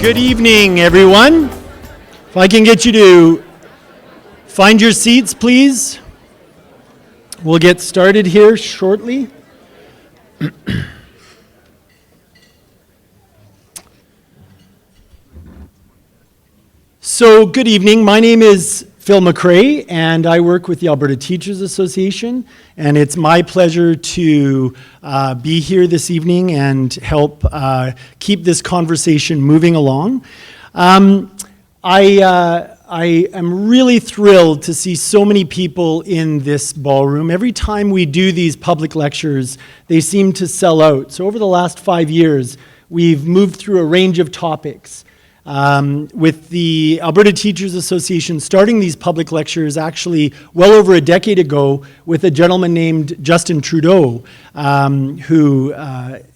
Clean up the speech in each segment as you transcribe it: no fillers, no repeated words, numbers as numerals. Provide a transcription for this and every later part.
Good evening, everyone. If I can get you to find your seats, please. We'll get started here shortly. So, good evening. My name is Phil McRae, and I work with the Alberta Teachers Association, and it's my pleasure to be here this evening and help keep this conversation moving along. I am really thrilled to see so many people in this ballroom. Every time we do these public lectures, they seem to sell out. So over the last 5 years, we've moved through a range of topics. With the Alberta Teachers Association starting these public lectures actually well over a decade ago with a gentleman named Justin Trudeau, who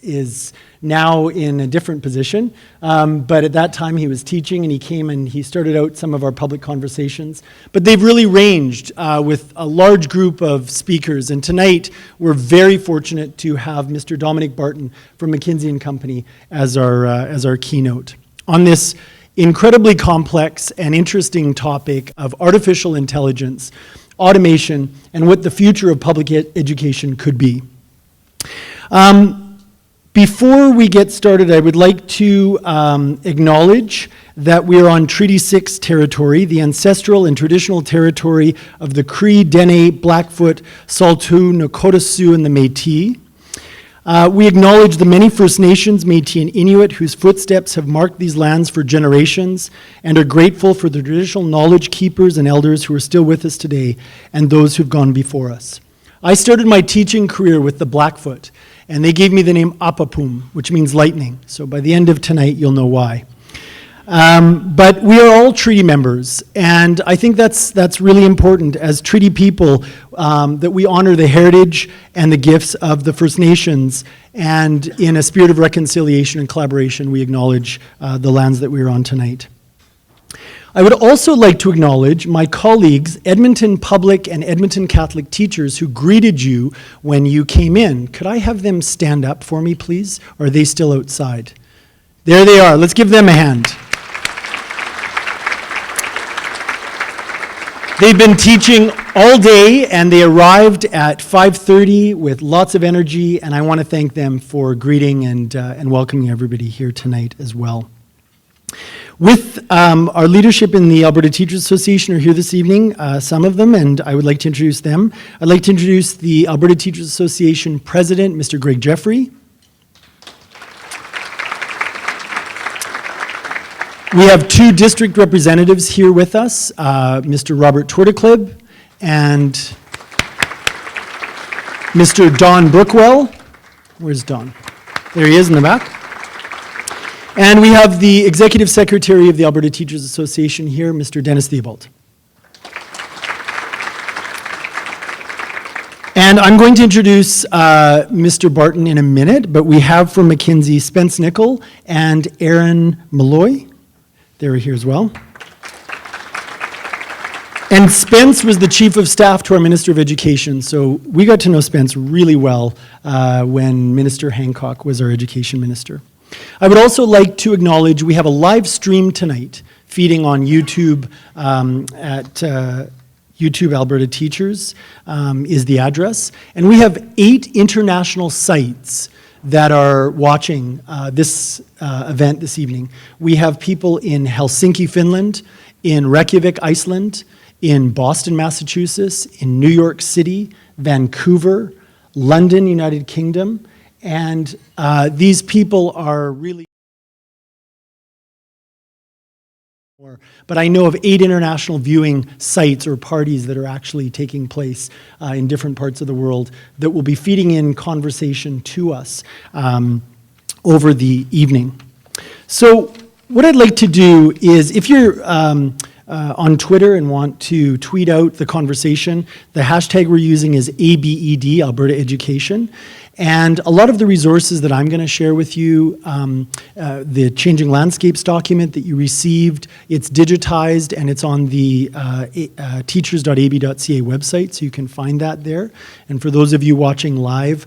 is now in a different position. But at that time he was teaching, and he came and he started out some of our public conversations. But they've really ranged with a large group of speakers. And tonight we're very fortunate to have Mr. Dominic Barton from McKinsey & Company as our keynote on this incredibly complex and interesting topic of artificial intelligence, automation, and what the future of public education could be. Before we get started, I would like to acknowledge that we are on Treaty 6 territory, the ancestral and traditional territory of the Cree, Dene, Blackfoot, Saulteaux, Nakota Sioux, and the Métis. We acknowledge the many First Nations, Métis, and Inuit whose footsteps have marked these lands for generations, and are grateful for the traditional knowledge keepers and elders who are still with us today and those who've gone before us. I started my teaching career with the Blackfoot, and they gave me the name Apapum, which means lightning. So by the end of tonight, you'll know why. But we are all treaty members, and I think that's really important as treaty people, that we honor the heritage and the gifts of the First Nations, and in a spirit of reconciliation and collaboration, we acknowledge the lands that we are on tonight. I would also like to acknowledge my colleagues, Edmonton Public and Edmonton Catholic teachers who greeted you when you came in. Could I have them stand up for me, please? Or are they still outside? There they are. Let's give them a hand. They've been teaching all day, and they arrived at 5:30 with lots of energy, and I want to thank them for greeting and welcoming everybody here tonight as well. With our leadership in the Alberta Teachers Association are here this evening, some of them, and I would like to introduce them. I'd like to introduce the Alberta Teachers Association President, Mr. Greg Jeffrey. We have two district representatives here with us, Mr. Robert Twitterclib and Mr. Don Brookwell. Where's Don? There he is in the back. And we have the Executive Secretary of the Alberta Teachers Association here, Mr. Dennis Theobald. And I'm going to introduce Mr. Barton in a minute, but we have from McKinsey Spence Nickel and Aaron Malloy. They're here as well. And Spence was the Chief of Staff to our Minister of Education, so we got to know Spence really well when Minister Hancock was our Education Minister. I would also like to acknowledge we have a live stream tonight feeding on YouTube at YouTube Alberta Teachers is the address. And we have 8 international sites that are watching this event this evening. We have people in Helsinki, Finland, in Reykjavik, Iceland, in Boston, Massachusetts, in New York City, Vancouver, London, United Kingdom, and these people are really more. But I know of 8 international viewing sites or parties that are actually taking place in different parts of the world that will be feeding in conversation to us over the evening. So what I'd like to do is, if you're on Twitter and want to tweet out the conversation, the hashtag we're using is ABED, Alberta Education. And a lot of the resources that I'm going to share with you, the Changing Landscapes document that you received, it's digitized and it's on the teachers.ab.ca website, so you can find that there. And for those of you watching live,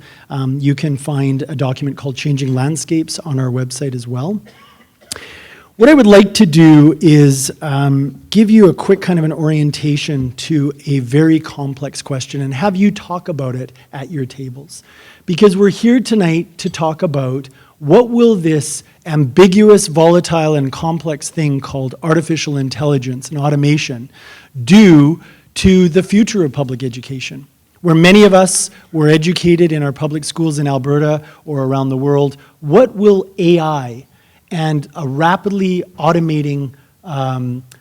you can find a document called Changing Landscapes on our website as well. What I would like to do is give you a quick kind of an orientation to a very complex question and have you talk about it at your tables. Because we're here tonight to talk about what will this ambiguous, volatile, and complex thing called artificial intelligence and automation do to the future of public education, where many of us were educated in our public schools in Alberta or around the world. What will AI and a rapidly automating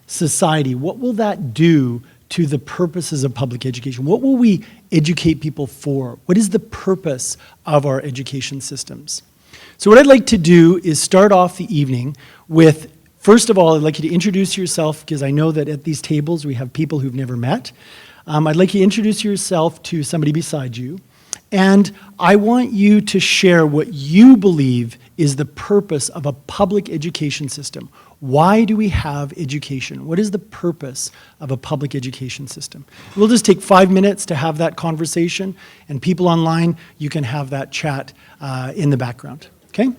society, what will that do to the purposes of public education? What will we educate people for? What is the purpose of our education systems? So what I'd like to do is start off the evening with, first of all, I'd like you to introduce yourself, because I know that at these tables we have people who've never met. I'd like you to introduce yourself to somebody beside you. And I want you to share what you believe is the purpose of a public education system. Why do we have education? What is the purpose of a public education system? We'll just take 5 minutes to have that conversation, and people online, you can have that chat in the background, okay?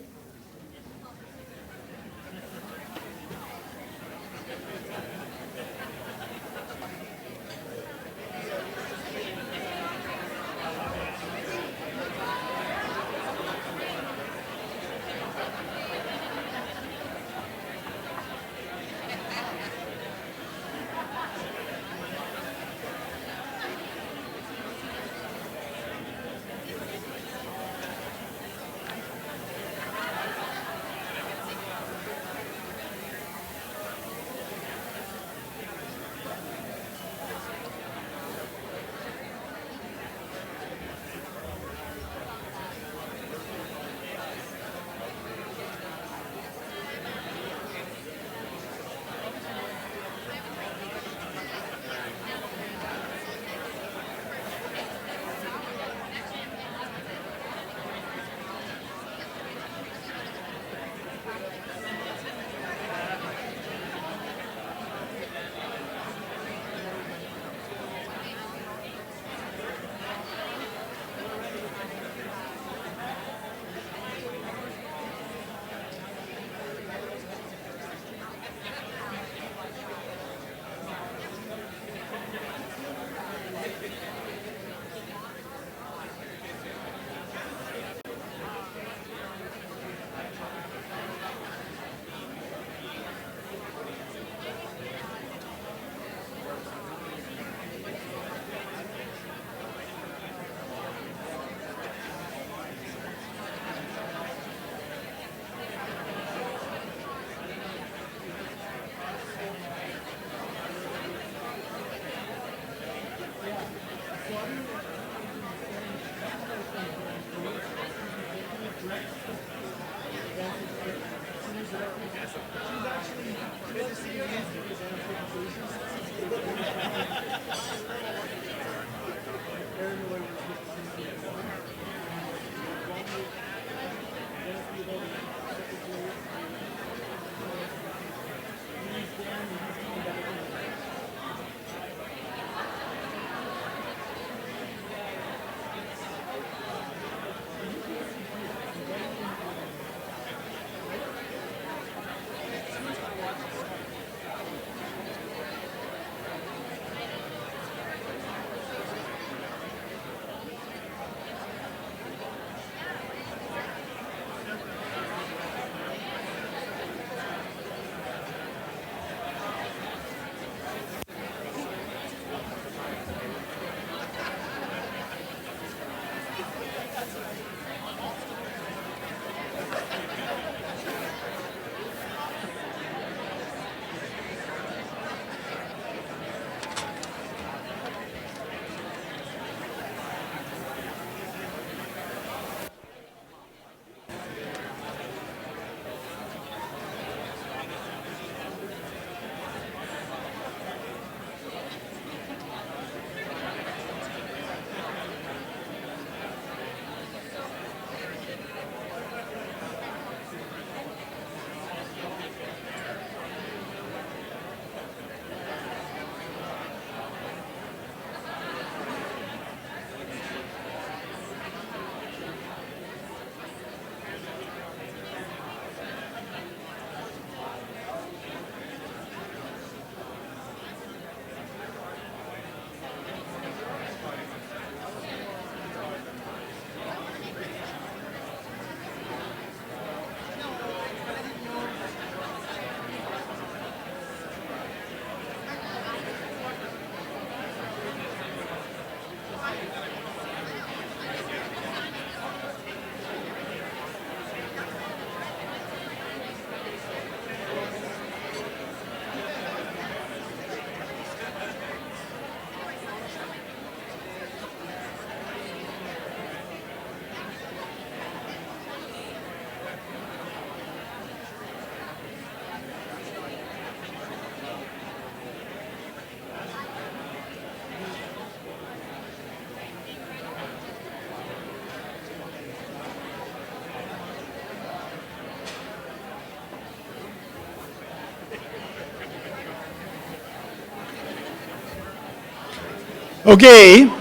Okay,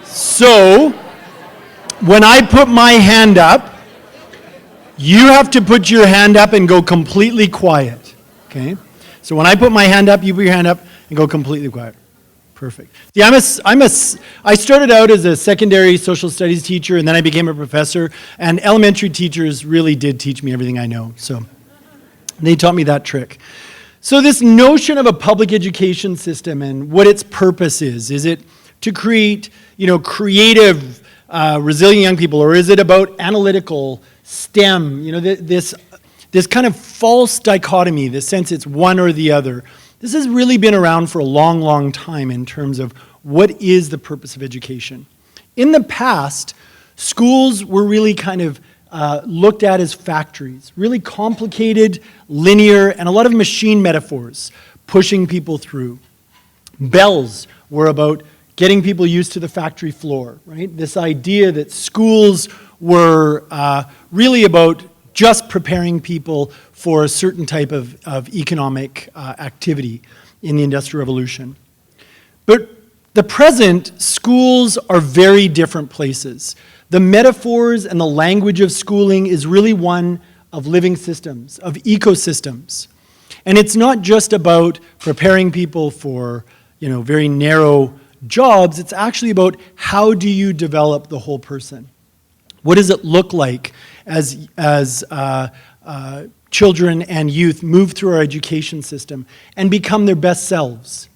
so when I put my hand up, you have to put your hand up and go completely quiet, okay? So when I put my hand up, you put your hand up and go completely quiet. Perfect. See, I started out as a secondary social studies teacher, and then I became a professor, and elementary teachers really did teach me everything I know, so they taught me that trick. So this notion of a public education system and what its purpose is it to create, creative, resilient young people, or is it about analytical, STEM, this kind of false dichotomy, this sense it's one or the other. This has really been around for a long, long time in terms of what is the purpose of education. In the past, schools were really kind of looked at as factories, really complicated, linear, and a lot of machine metaphors pushing people through. Bells were about getting people used to the factory floor, right? This idea that schools were really about just preparing people for a certain type of economic activity in the Industrial Revolution. But the present, schools are very different places. The metaphors and the language of schooling is really one of living systems, of ecosystems. And it's not just about preparing people for, very narrow jobs. It's actually about how do you develop the whole person? What does it look like as children and youth move through our education system and become their best selves,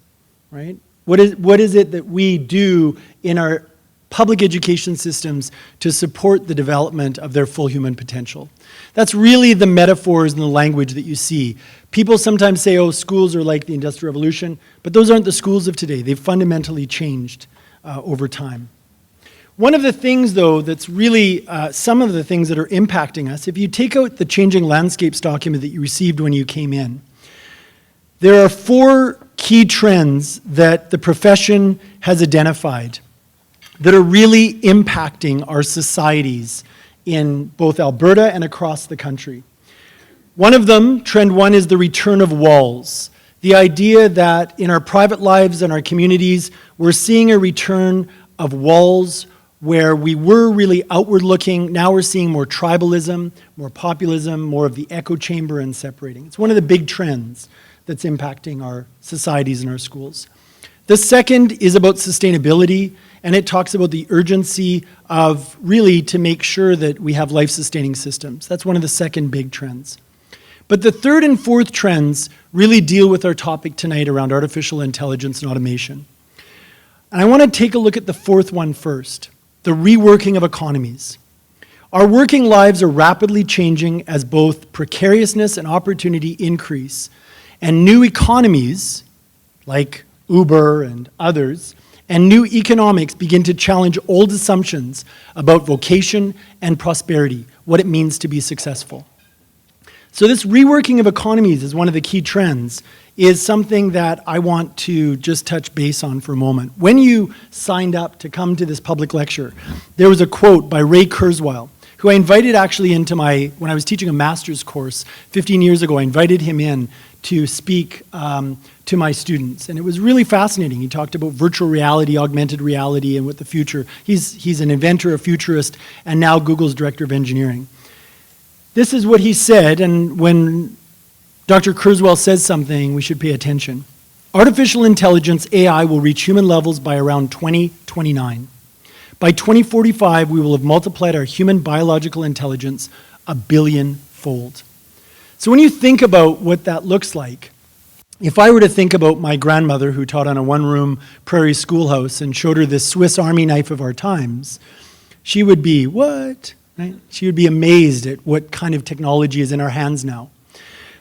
right? What is it that we do in our public education systems to support the development of their full human potential? That's really the metaphors and the language that you see. People sometimes say, oh, schools are like the Industrial Revolution, but those aren't the schools of today. They've fundamentally changed over time. One of the things, though, that's really some of the things that are impacting us, if you take out the Changing Landscapes document that you received when you came in, there are 4 key trends that the profession has identified that are really impacting our societies in both Alberta and across the country. One of them, trend 1, is the return of walls. The idea that in our private lives and our communities, we're seeing a return of walls where we were really outward looking. Now we're seeing more tribalism, more populism, more of the echo chamber and separating. It's one of the big trends that's impacting our societies and our schools. The second is about sustainability, and it talks about the urgency of really to make sure that we have life-sustaining systems. That's one of the second big trends. But the third and fourth trends really deal with our topic tonight around artificial intelligence and automation. And I want to take a look at the fourth one first, the reworking of economies. Our working lives are rapidly changing as both precariousness and opportunity increase, and new economies, like Uber and others, and new economics begin to challenge old assumptions about vocation and prosperity, what it means to be successful. So this reworking of economies is one of the key trends, is something that I want to just touch base on for a moment. When you signed up to come to this public lecture, there was a quote by Ray Kurzweil, who I invited actually into when I was teaching a master's course 15 years ago, I invited him in to speak to my students. And it was really fascinating. He talked about virtual reality, augmented reality, and what the future. He's an inventor, a futurist, and now Google's director of engineering. This is what he said, and when Dr. Kurzweil says something, we should pay attention. Artificial intelligence, AI, will reach human levels by around 2029. By 2045, we will have multiplied our human biological intelligence 1 billion-fold. So when you think about what that looks like, if I were to think about my grandmother who taught on a one-room prairie schoolhouse and showed her this Swiss Army knife of our times, she would be, what? Right? She would be amazed at what kind of technology is in our hands now.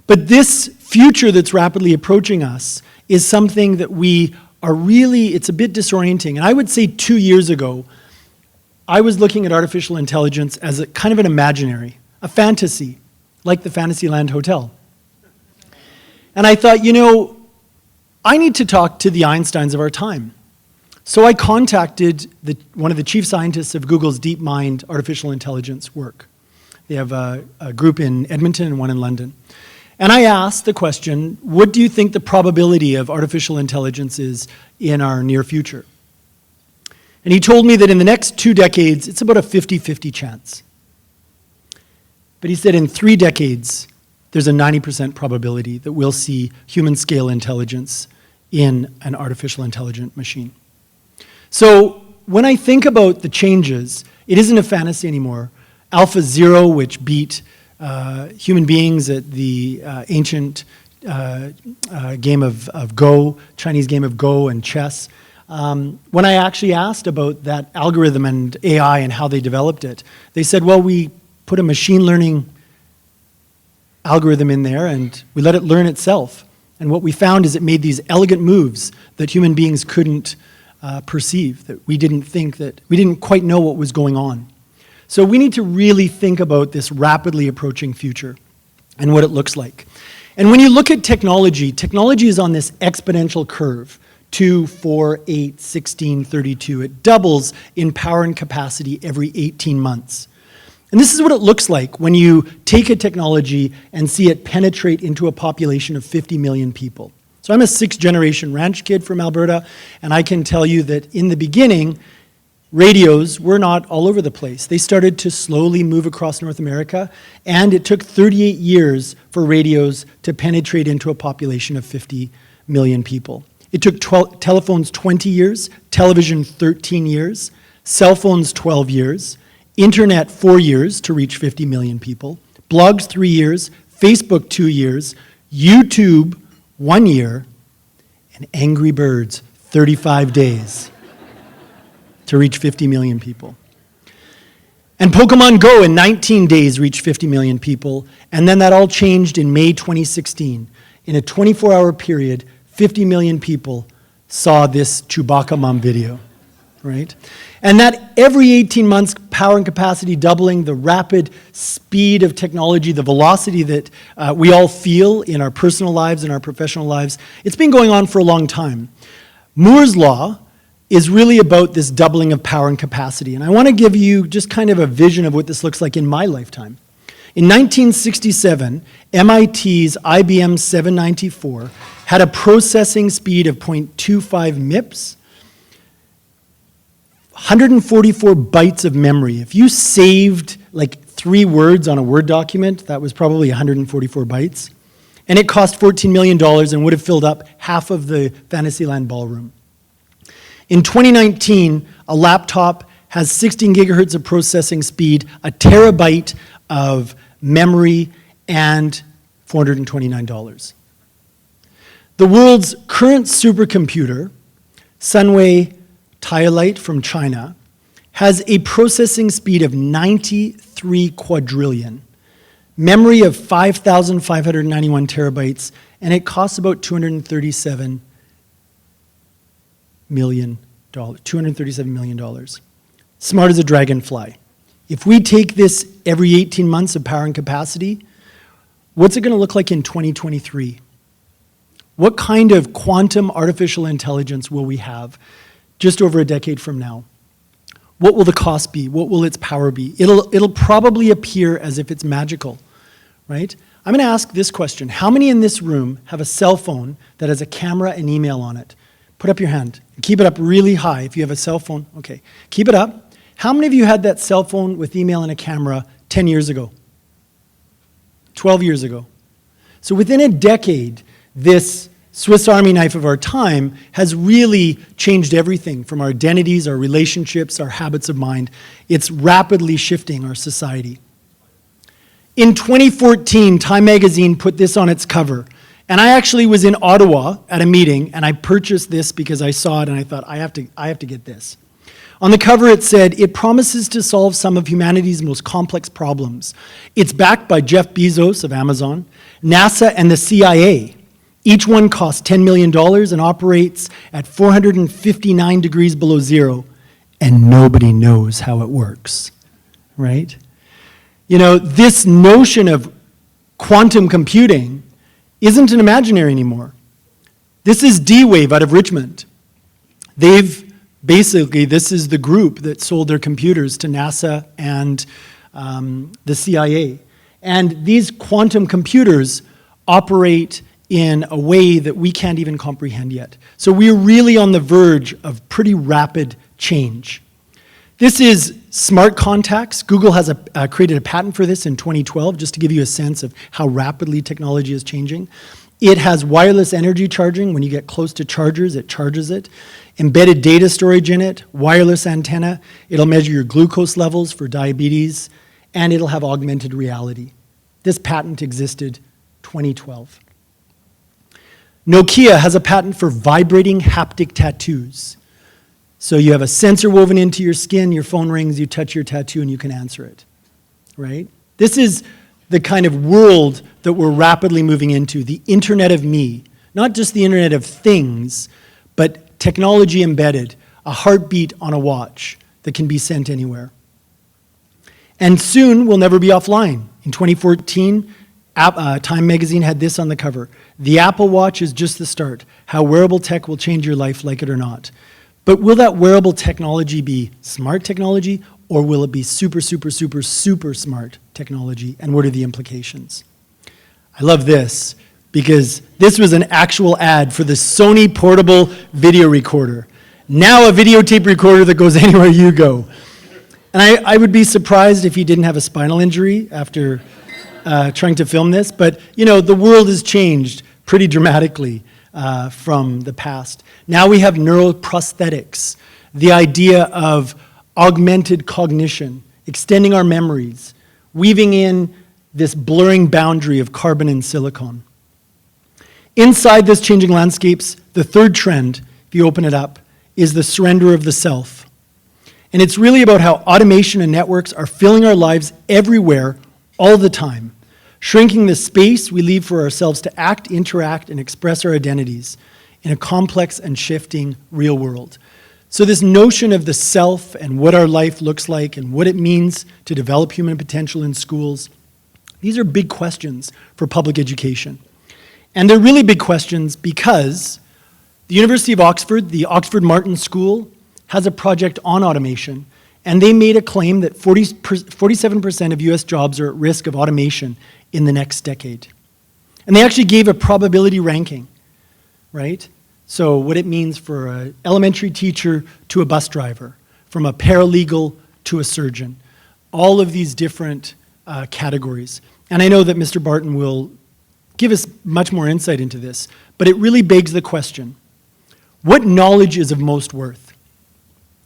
But this future that's rapidly approaching us is something that we are really, it's a bit disorienting. And I would say 2 years ago, I was looking at artificial intelligence as a kind of an imaginary, a fantasy, like the Fantasyland Hotel. And I thought, I need to talk to the Einsteins of our time. So I contacted one of the chief scientists of Google's DeepMind artificial intelligence work. They have a group in Edmonton and one in London. And I asked the question, what do you think the probability of artificial intelligence is in our near future? And he told me that in the next 2 decades, it's about a 50-50 chance. But he said in 3 decades, there's a 90% probability that we'll see human-scale intelligence in an artificial intelligent machine. So when I think about the changes, it isn't a fantasy anymore. AlphaZero, which beat human beings at the ancient game of Go, Chinese game of Go and chess. When I actually asked about that algorithm and AI and how they developed it, they said, well, we put a machine learning algorithm in there and we let it learn itself. And what we found is it made these elegant moves that human beings couldn't perceive, that we didn't quite know what was going on. So we need to really think about this rapidly approaching future and what it looks like. And when you look at technology, technology is on this exponential curve, 2, 4, 8, 16, 32. It doubles in power and capacity every 18 months. And this is what it looks like when you take a technology and see it penetrate into a population of 50 million people. So I'm a 6th-generation ranch kid from Alberta, and I can tell you that in the beginning, radios were not all over the place. They started to slowly move across North America, and it took 38 years for radios to penetrate into a population of 50 million people. It took telephones 20 years, television 13 years, cell phones 12 years, internet 4 years to reach 50 million people, blogs 3 years, Facebook 2 years, YouTube 1 year, and Angry Birds 35 days to reach 50 million people. And Pokemon Go in 19 days reached 50 million people, and then that all changed in May 2016. In a 24-hour period, 50 million people saw this Chewbacca mom video, right? And that every 18 months, power and capacity doubling, the rapid speed of technology, the velocity that we all feel in our personal lives and our professional lives, it's been going on for a long time. Moore's Law is really about this doubling of power and capacity. And I want to give you just kind of a vision of what this looks like in my lifetime. In 1967, MIT's IBM 794 had a processing speed of 0.25 MIPS, 144 bytes of memory. If you saved like 3 words on a Word document, that was probably 144 bytes. And it cost $14 million and would have filled up half of the Fantasyland ballroom. In 2019, a laptop has 16 gigahertz of processing speed, a terabyte of memory, and $429. The world's current supercomputer, Sunway Tialite from China, has a processing speed of 93 quadrillion, memory of 5,591 terabytes, and it costs about $237 million. Smart as a dragonfly. If we take this every 18 months of power and capacity, what's it going to look like in 2023? What kind of quantum artificial intelligence will we have just over a decade from now? What will the cost be? What will its power be? It'll probably appear as if it's magical, right? I'm going to ask this question. How many in this room have a cell phone that has a camera and email on it? Put up your hand. Keep it up really high if you have a cell phone. Okay, keep it up. How many of you had that cell phone with email and a camera 10 years ago? 12 years ago? So within a decade, this Swiss Army knife of our time has really changed everything from our identities, our relationships, our habits of mind. It's rapidly shifting our society. In 2014, Time magazine put this on its cover. And I actually was in Ottawa at a meeting, and I purchased this because I saw it and I thought, I have to get this. On the cover it said, it promises to solve some of humanity's most complex problems. It's backed by Jeff Bezos of Amazon, NASA, and the CIA. Each one costs $10 million and operates at 459 degrees below zero, and nobody knows how it works, right? You know, this notion of quantum computing isn't an imaginary anymore. This is D-Wave out of Richmond. This is the group that sold their computers to NASA and the CIA. And these quantum computers operate in a way that we can't even comprehend yet. So we're really on the verge of pretty rapid change. This is smart contacts. Google has created a patent for this in 2012, just to give you a sense of how rapidly technology is changing. It has wireless energy charging. When you get close to chargers, it charges it. Embedded data storage in it, wireless antenna. It'll measure your glucose levels for diabetes, and it'll have augmented reality. This patent existed 2012. Nokia has a patent for vibrating haptic tattoos. So you have a sensor woven into your skin, your phone rings, you touch your tattoo, and you can answer it, right? This is the kind of world that we're rapidly moving into, the Internet of Me. Not just the Internet of Things, but technology embedded, a heartbeat on a watch that can be sent anywhere. And soon, we'll never be offline. In 2014, Time magazine had this on the cover. The Apple Watch is just the start. How wearable tech will change your life, like it or not. But will that wearable technology be smart technology, or will it be super, super, super, super smart technology? And what are the implications? I love this, because this was an actual ad for the Sony portable video recorder. Now a videotape recorder that goes anywhere you go. And I would be surprised if he didn't have a spinal injury after trying to film this, but you know, the world has changed pretty dramatically from the past. Now we have neuroprosthetics, the idea of augmented cognition, extending our memories, weaving in this blurring boundary of carbon and silicon. Inside this changing landscapes, the third trend, if you open it up, is the surrender of the self. And it's really about how automation and networks are filling our lives everywhere, all the time, shrinking the space we leave for ourselves to act, interact, and express our identities in a complex and shifting real world. So this notion of the self and what our life looks like and what it means to develop human potential in schools, these are big questions for public education. And they're really big questions because the University of Oxford, the Oxford Martin School, has a project on automation, and they made a claim that 47% of US jobs are at risk of automation in the next decade. And they actually gave a probability ranking, right? So what it means for an elementary teacher to a bus driver, from a paralegal to a surgeon, all of these different categories. And I know that Mr. Barton will give us much more insight into this, but it really begs the question, what knowledge is of most worth?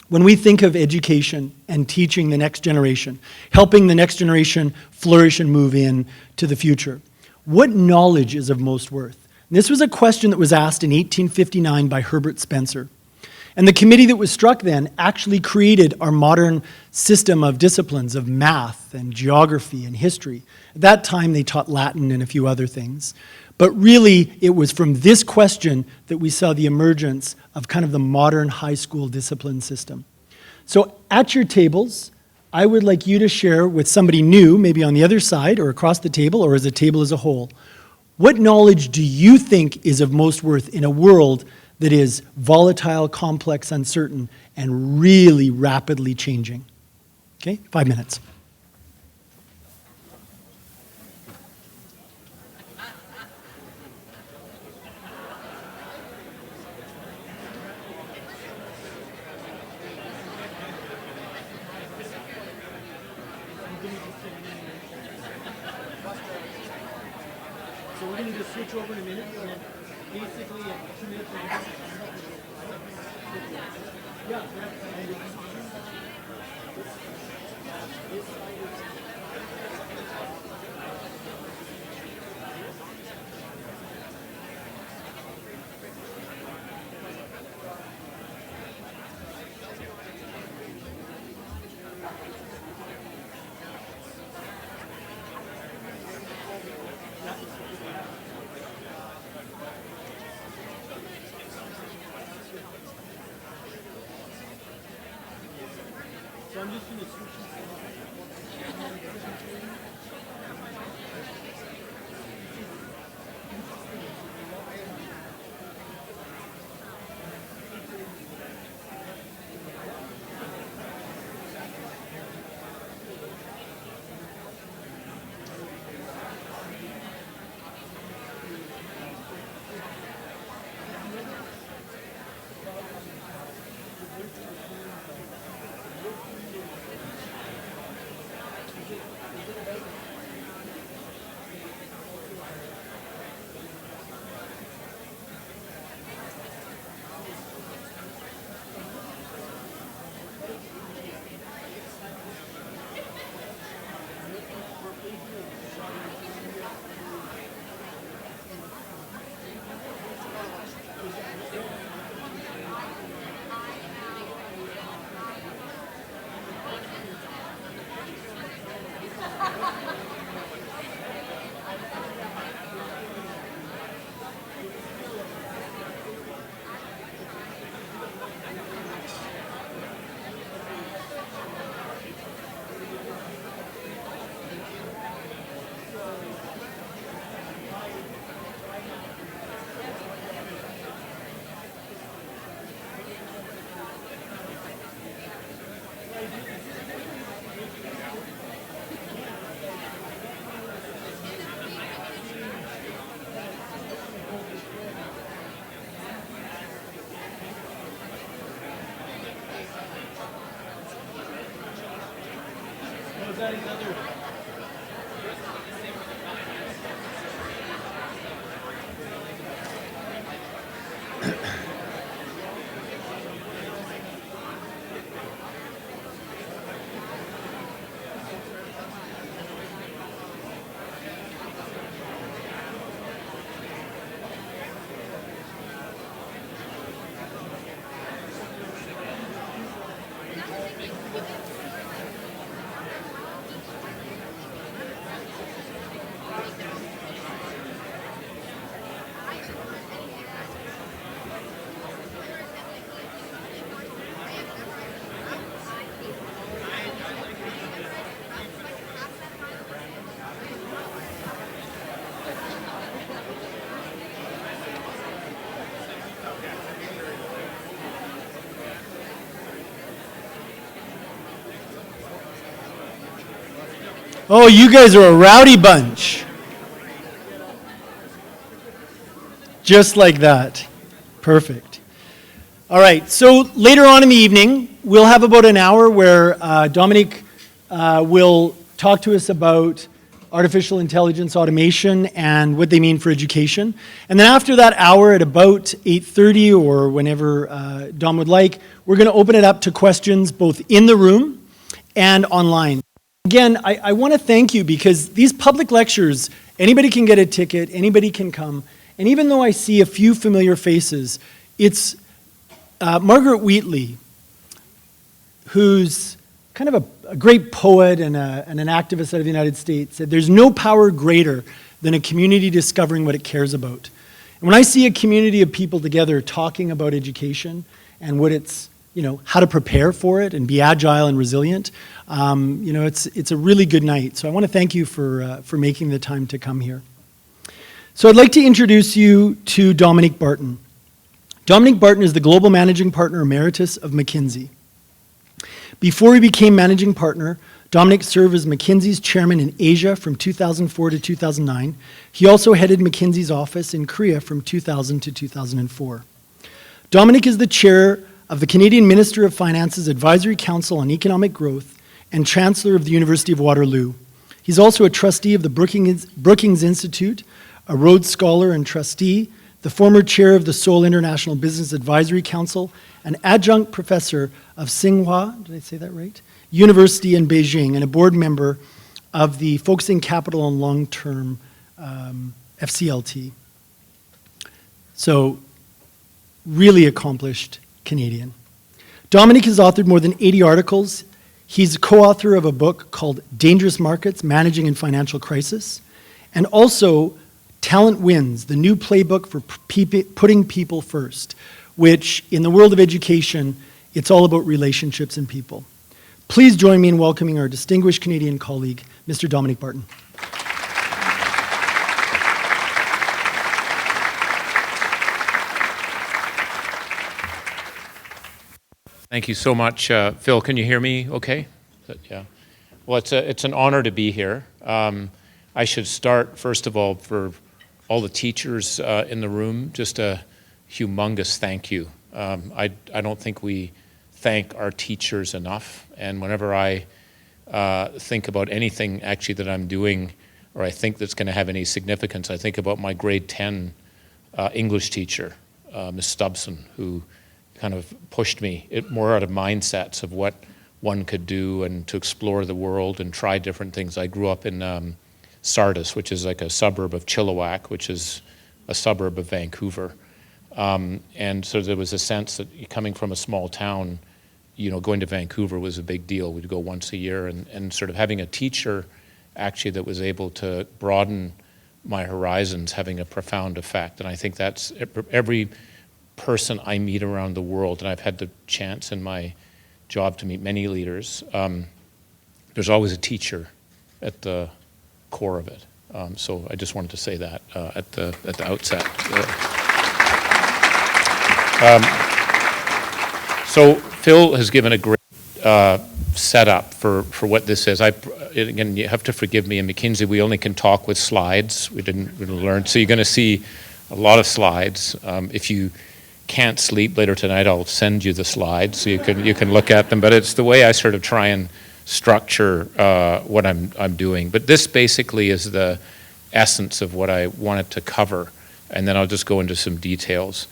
When we think of education and teaching the next generation, helping the next generation flourish and move in to the future, what knowledge is of most worth? And this was a question that was asked in 1859 by Herbert Spencer. And the committee that was struck then actually created our modern system of disciplines of math and geography and history. At that time, they taught Latin and a few other things. But really, it was from this question that we saw the emergence of kind of the modern high school discipline system. So at your tables, I would like you to share with somebody new, maybe on the other side or across the table or as a table as a whole, what knowledge do you think is of most worth in a world that is volatile, complex, uncertain, and really rapidly changing? Okay, 5 minutes. So we're going to just switch over in a minute, and then basically in 2 minutes. Yeah. So I'm just going to switch. Oh, you guys are a rowdy bunch. Just like that. Perfect. All right, so later on in the evening, we'll have about an hour where Dominic will talk to us about artificial intelligence automation and what they mean for education. And then after that hour at about 8:30 or whenever Dom would like, we're going to open it up to questions both in the room and online. Again, I want to thank you because these public lectures, anybody can get a ticket, anybody can come. And even though I see a few familiar faces, it's Margaret Wheatley, who's kind of a great poet and an activist out of the United States, said there's no power greater than a community discovering what it cares about. And when I see a community of people together talking about education and what it's, how to prepare for it and be agile and resilient, it's a really good night. So I want to thank you for making the time to come here. So I'd like to introduce you to Dominic Barton. Dominic Barton is the Global Managing Partner Emeritus of McKinsey. Before he became Managing Partner, Dominic served as McKinsey's chairman in Asia from 2004 to 2009. He also headed McKinsey's office in Korea from 2000 to 2004. Dominic is the chair of the Canadian Minister of Finance's Advisory Council on Economic Growth and Chancellor of the University of Waterloo. He's also a trustee of the Brookings Institute, a Rhodes Scholar and trustee, the former chair of the Seoul International Business Advisory Council, an adjunct professor of Tsinghua, did I say that right? University in Beijing, and a board member of the Focusing Capital on Long-Term FCLT. So, really accomplished Canadian. Dominic has authored more than 80 articles. He's co-author of a book called Dangerous Markets, Managing in Financial Crisis, and also Talent Wins, the new playbook for putting people first, which in the world of education, it's all about relationships and people. Please join me in welcoming our distinguished Canadian colleague, Mr. Dominic Barton. Thank you so much. Phil, can you hear me okay? Yeah. Well, it's an honor to be here. I should start, first of all, for all the teachers in the room, just a humongous thank you. I don't think we thank our teachers enough, and whenever I think about anything actually that I'm doing or I think that's going to have any significance, I think about my grade 10 English teacher, Ms. Stubbson, who kind of pushed me more out of mindsets of what one could do and to explore the world and try different things. I grew up in Sardis, which is like a suburb of Chilliwack, which is a suburb of Vancouver. And so there was a sense that coming from a small town, going to Vancouver was a big deal. We'd go once a year, and sort of having a teacher actually that was able to broaden my horizons, having a profound effect. And I think that's every person I meet around the world, and I've had the chance in my job to meet many leaders, there's always a teacher at the core of it. So I just wanted to say that at the outset. So Phil has given a great setup for what this is. Again, you have to forgive me. In McKinsey, we only can talk with slides. We didn't really learn. So you're going to see a lot of slides. If you can't sleep later tonight, I'll send you the slides so you can look at them. But it's the way I sort of try and structure what I'm doing. But this basically is the essence of what I wanted to cover, and then I'll just go into some details.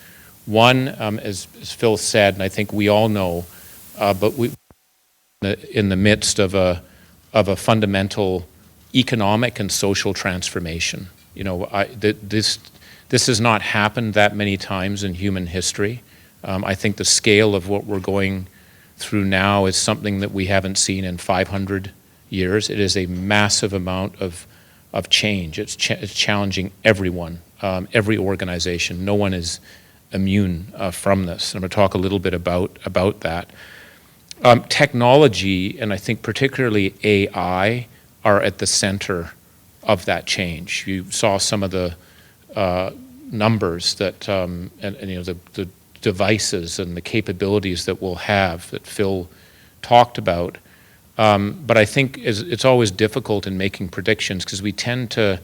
One, as Phil said, and I think we all know, but we in the midst of a fundamental economic and social transformation. You know, this has not happened that many times in human history. I think the scale of what we're going through now is something that we haven't seen in 500 years. It is a massive amount of change. It's challenging everyone, every organization. No one is immune from this. I'm going to talk a little bit about that. Technology, and I think particularly AI, are at the center of that change. You saw some of the numbers that, and you know, the devices and the capabilities that we'll have that Phil talked about. But I think it's always difficult in making predictions because we tend to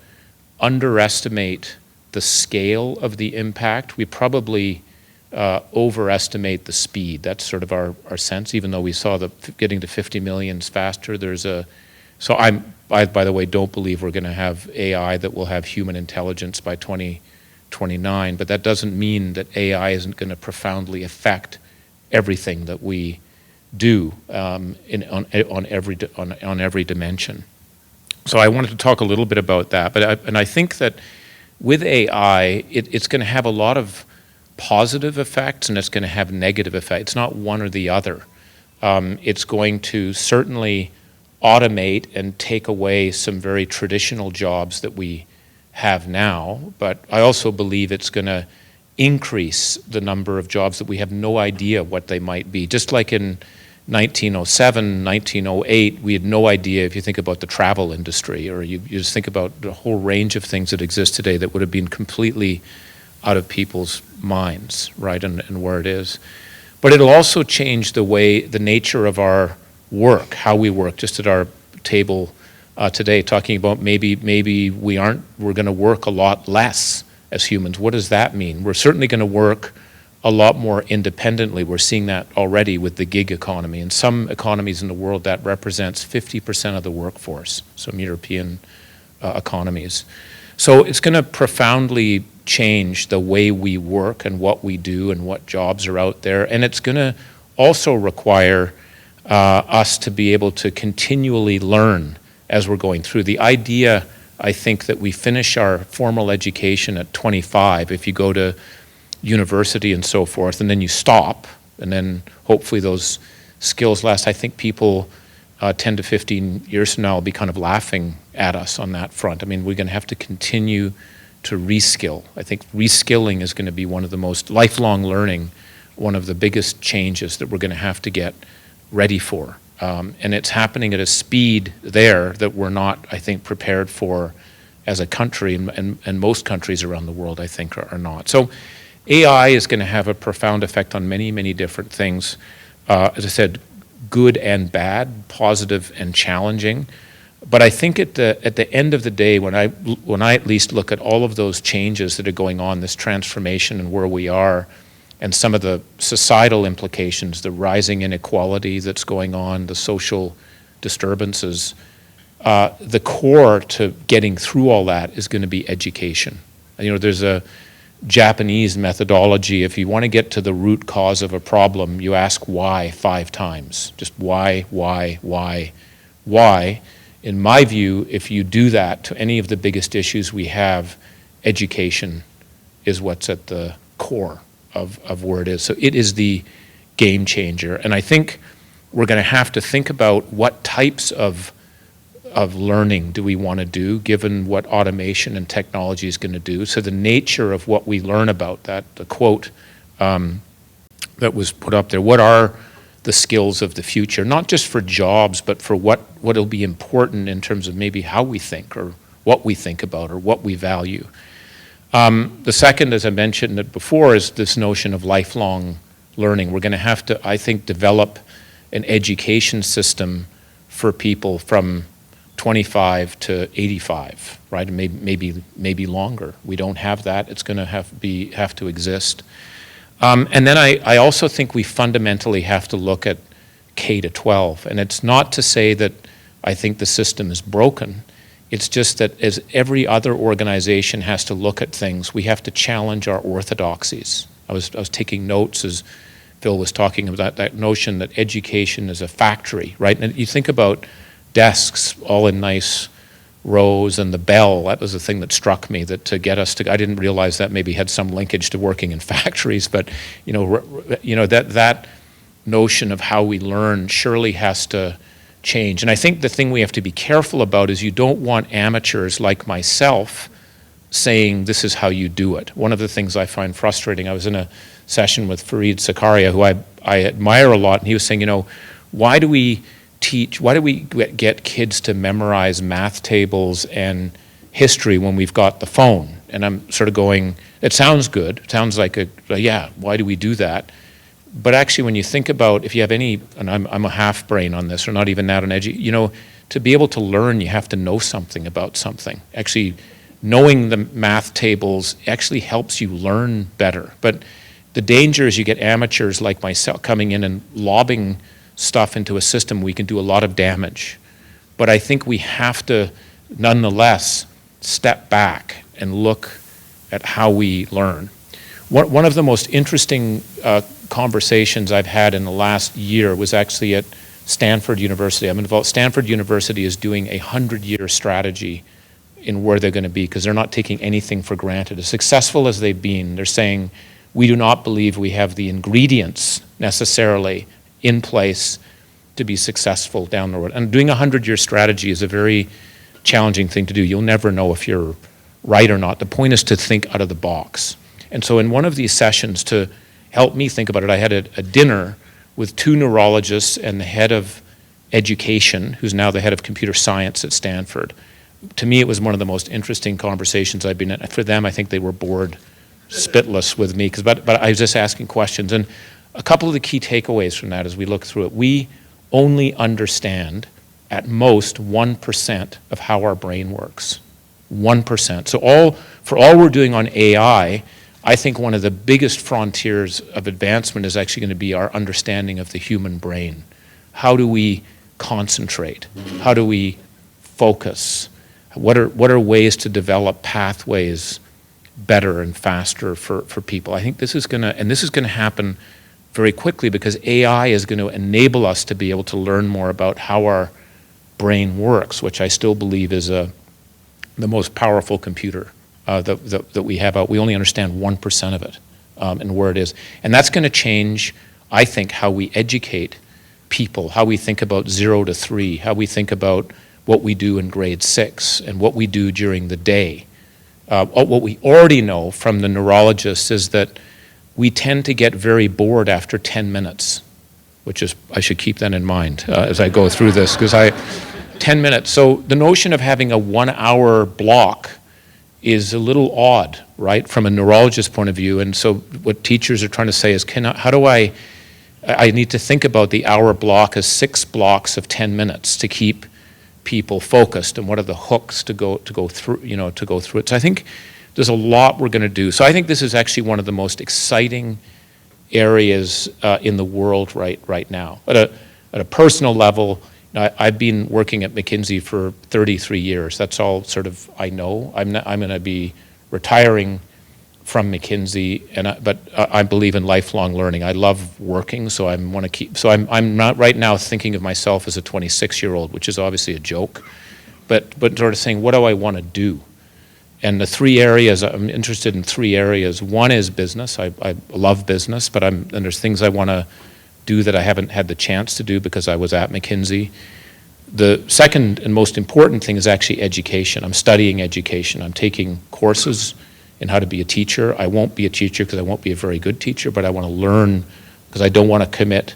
underestimate the scale of the impact. We probably overestimate the speed. That's sort of our sense, even though we saw the getting to 50 million faster. So I, by the way, don't believe we're going to have AI that will have human intelligence by 2029, but that doesn't mean that AI isn't going to profoundly affect everything that we do on every dimension. So I wanted to talk a little bit about that, and I think that with AI, it's going to have a lot of positive effects and it's going to have negative effects. It's not one or the other. It's going to certainly automate and take away some very traditional jobs that we have now, but I also believe it's going to increase the number of jobs that we have no idea what they might be. Just like in 1907, 1908, we had no idea, if you think about the travel industry, or you just think about the whole range of things that exist today that would have been completely out of people's minds, right, and where it is. But it'll also change the nature of our work, how we work, just at our table today, talking about maybe we're going to work a lot less as humans. What does that mean? We're certainly going to work a lot more independently. We're seeing that already with the gig economy. In some economies in the world, that represents 50% of the workforce, some European economies. So it's going to profoundly change the way we work and what we do and what jobs are out there. And it's going to also require us to be able to continually learn as we're going through. The idea, I think, that we finish our formal education at 25, if you go to university and so forth, and then you stop, and then hopefully those skills last. I think people 10 to 15 years from now will be kind of laughing at us on that front. I mean, we're going to have to continue to reskill. I think reskilling is going to be one of the most lifelong learning, one of the biggest changes that we're going to have to get ready for. And it's happening at a speed there that we're not, I think, prepared for as a country, and most countries around the world, I think, are not. So AI is going to have a profound effect on many, many different things. As I said, good and bad, positive and challenging. But I think at the end of the day, when I at least look at all of those changes that are going on, this transformation and where we are, and some of the societal implications, the rising inequality that's going on, the social disturbances, the core to getting through all that is going to be education. You know, there's a Japanese methodology. If you want to get to the root cause of a problem, you ask why 5 times. Just why. In my view, if you do that to any of the biggest issues we have, education is what's at the core of where it is. So it is the game changer. And I think we're going to have to think about what types of learning do we want to do, given what automation and technology is going to do. So the nature of what we learn about that, the quote that was put up there, what are the skills of the future, not just for jobs, but for what will be important in terms of maybe how we think or what we think about or what we value. The second, as I mentioned it before, is this notion of lifelong learning. We're going to have to, I think, develop an education system for people from 25 to 85, right? And maybe longer. We don't have that. It's going to have to exist. And then I also think we fundamentally have to look at K to 12. And it's not to say that I think the system is broken. It's just that as every other organization has to look at things, we have to challenge our orthodoxies. I was taking notes as Phil was talking about that notion that education is a factory, right? And you think about desks all in nice rows and the bell, that was the thing that struck me, that to get us to, I didn't realize that maybe had some linkage to working in factories, but that notion of how we learn surely has to change. And I think the thing we have to be careful about is you don't want amateurs like myself saying this is how you do it. One of the things I find frustrating, I was in a session with Fareed Zakaria, who I admire a lot, and he was saying, why do we get kids to memorize math tables and history when we've got the phone? And I'm sort of going, it sounds good. It sounds like, why do we do that? But actually, when you think about, if you have any, and I'm a half brain on this, or not even that on to be able to learn, you have to know something about something. Actually, knowing the math tables actually helps you learn better. But the danger is you get amateurs like myself coming in and lobbing stuff into a system, we can do a lot of damage. But I think we have to, nonetheless, step back and look at how we learn. One of the most interesting conversations I've had in the last year was actually at Stanford University. I'm involved. Stanford University is doing a 100-year strategy in where they're going to be, because they're not taking anything for granted. As successful as they've been, they're saying, we do not believe we have the ingredients necessarily in place to be successful down the road. And doing a 100-year strategy is a very challenging thing to do. You'll never know if you're right or not. The point is to think out of the box. And so in one of these sessions, to help me think about it, I had a dinner with 2 neurologists and the head of education, who's now the head of computer science at Stanford. To me, it was one of the most interesting conversations I've been in. For them, I think they were bored spitless with me, but I was just asking questions. And a couple of the key takeaways from that as we look through it, we only understand at most 1% of how our brain works. 1%. So for all we're doing on AI, I think one of the biggest frontiers of advancement is actually going to be our understanding of the human brain. How do we concentrate? How do we focus? What are ways to develop pathways better and faster for people? I think this is going to happen very quickly, because AI is going to enable us to be able to learn more about how our brain works, which I still believe is the most powerful computer that we have out. We only understand 1% of it and where it is. And that's going to change, I think, how we educate people, how we think about 0 to 3, how we think about what we do in grade 6 and what we do during the day. What we already know from the neurologists is that we tend to get very bored after 10 minutes, which is, I should keep that in mind as I go through this, because 10 minutes. So the notion of having a 1-hour block is a little odd, right, from a neurologist's point of view. And so what teachers are trying to say is, how do I need to think about the hour block as 6 blocks of 10 minutes to keep people focused, and what are the hooks to go through it. So I think there's a lot we're going to do. So I think this is actually one of the most exciting areas in the world right now. At a personal level, I've been working at McKinsey for 33 years. That's all sort of I know. I'm going to be retiring from McKinsey, but I believe in lifelong learning. I love working, so I want to keep. So I'm not right now thinking of myself as a 26-year-old, which is obviously a joke, but sort of saying, what do I want to do? And the 3 areas, I'm interested in 3 areas. One is business. I love business, but and there's things I want to do that I haven't had the chance to do because I was at McKinsey. The second and most important thing is actually education. I'm studying education. I'm taking courses in how to be a teacher. I won't be a teacher because I won't be a very good teacher, but I want to learn because I don't want to commit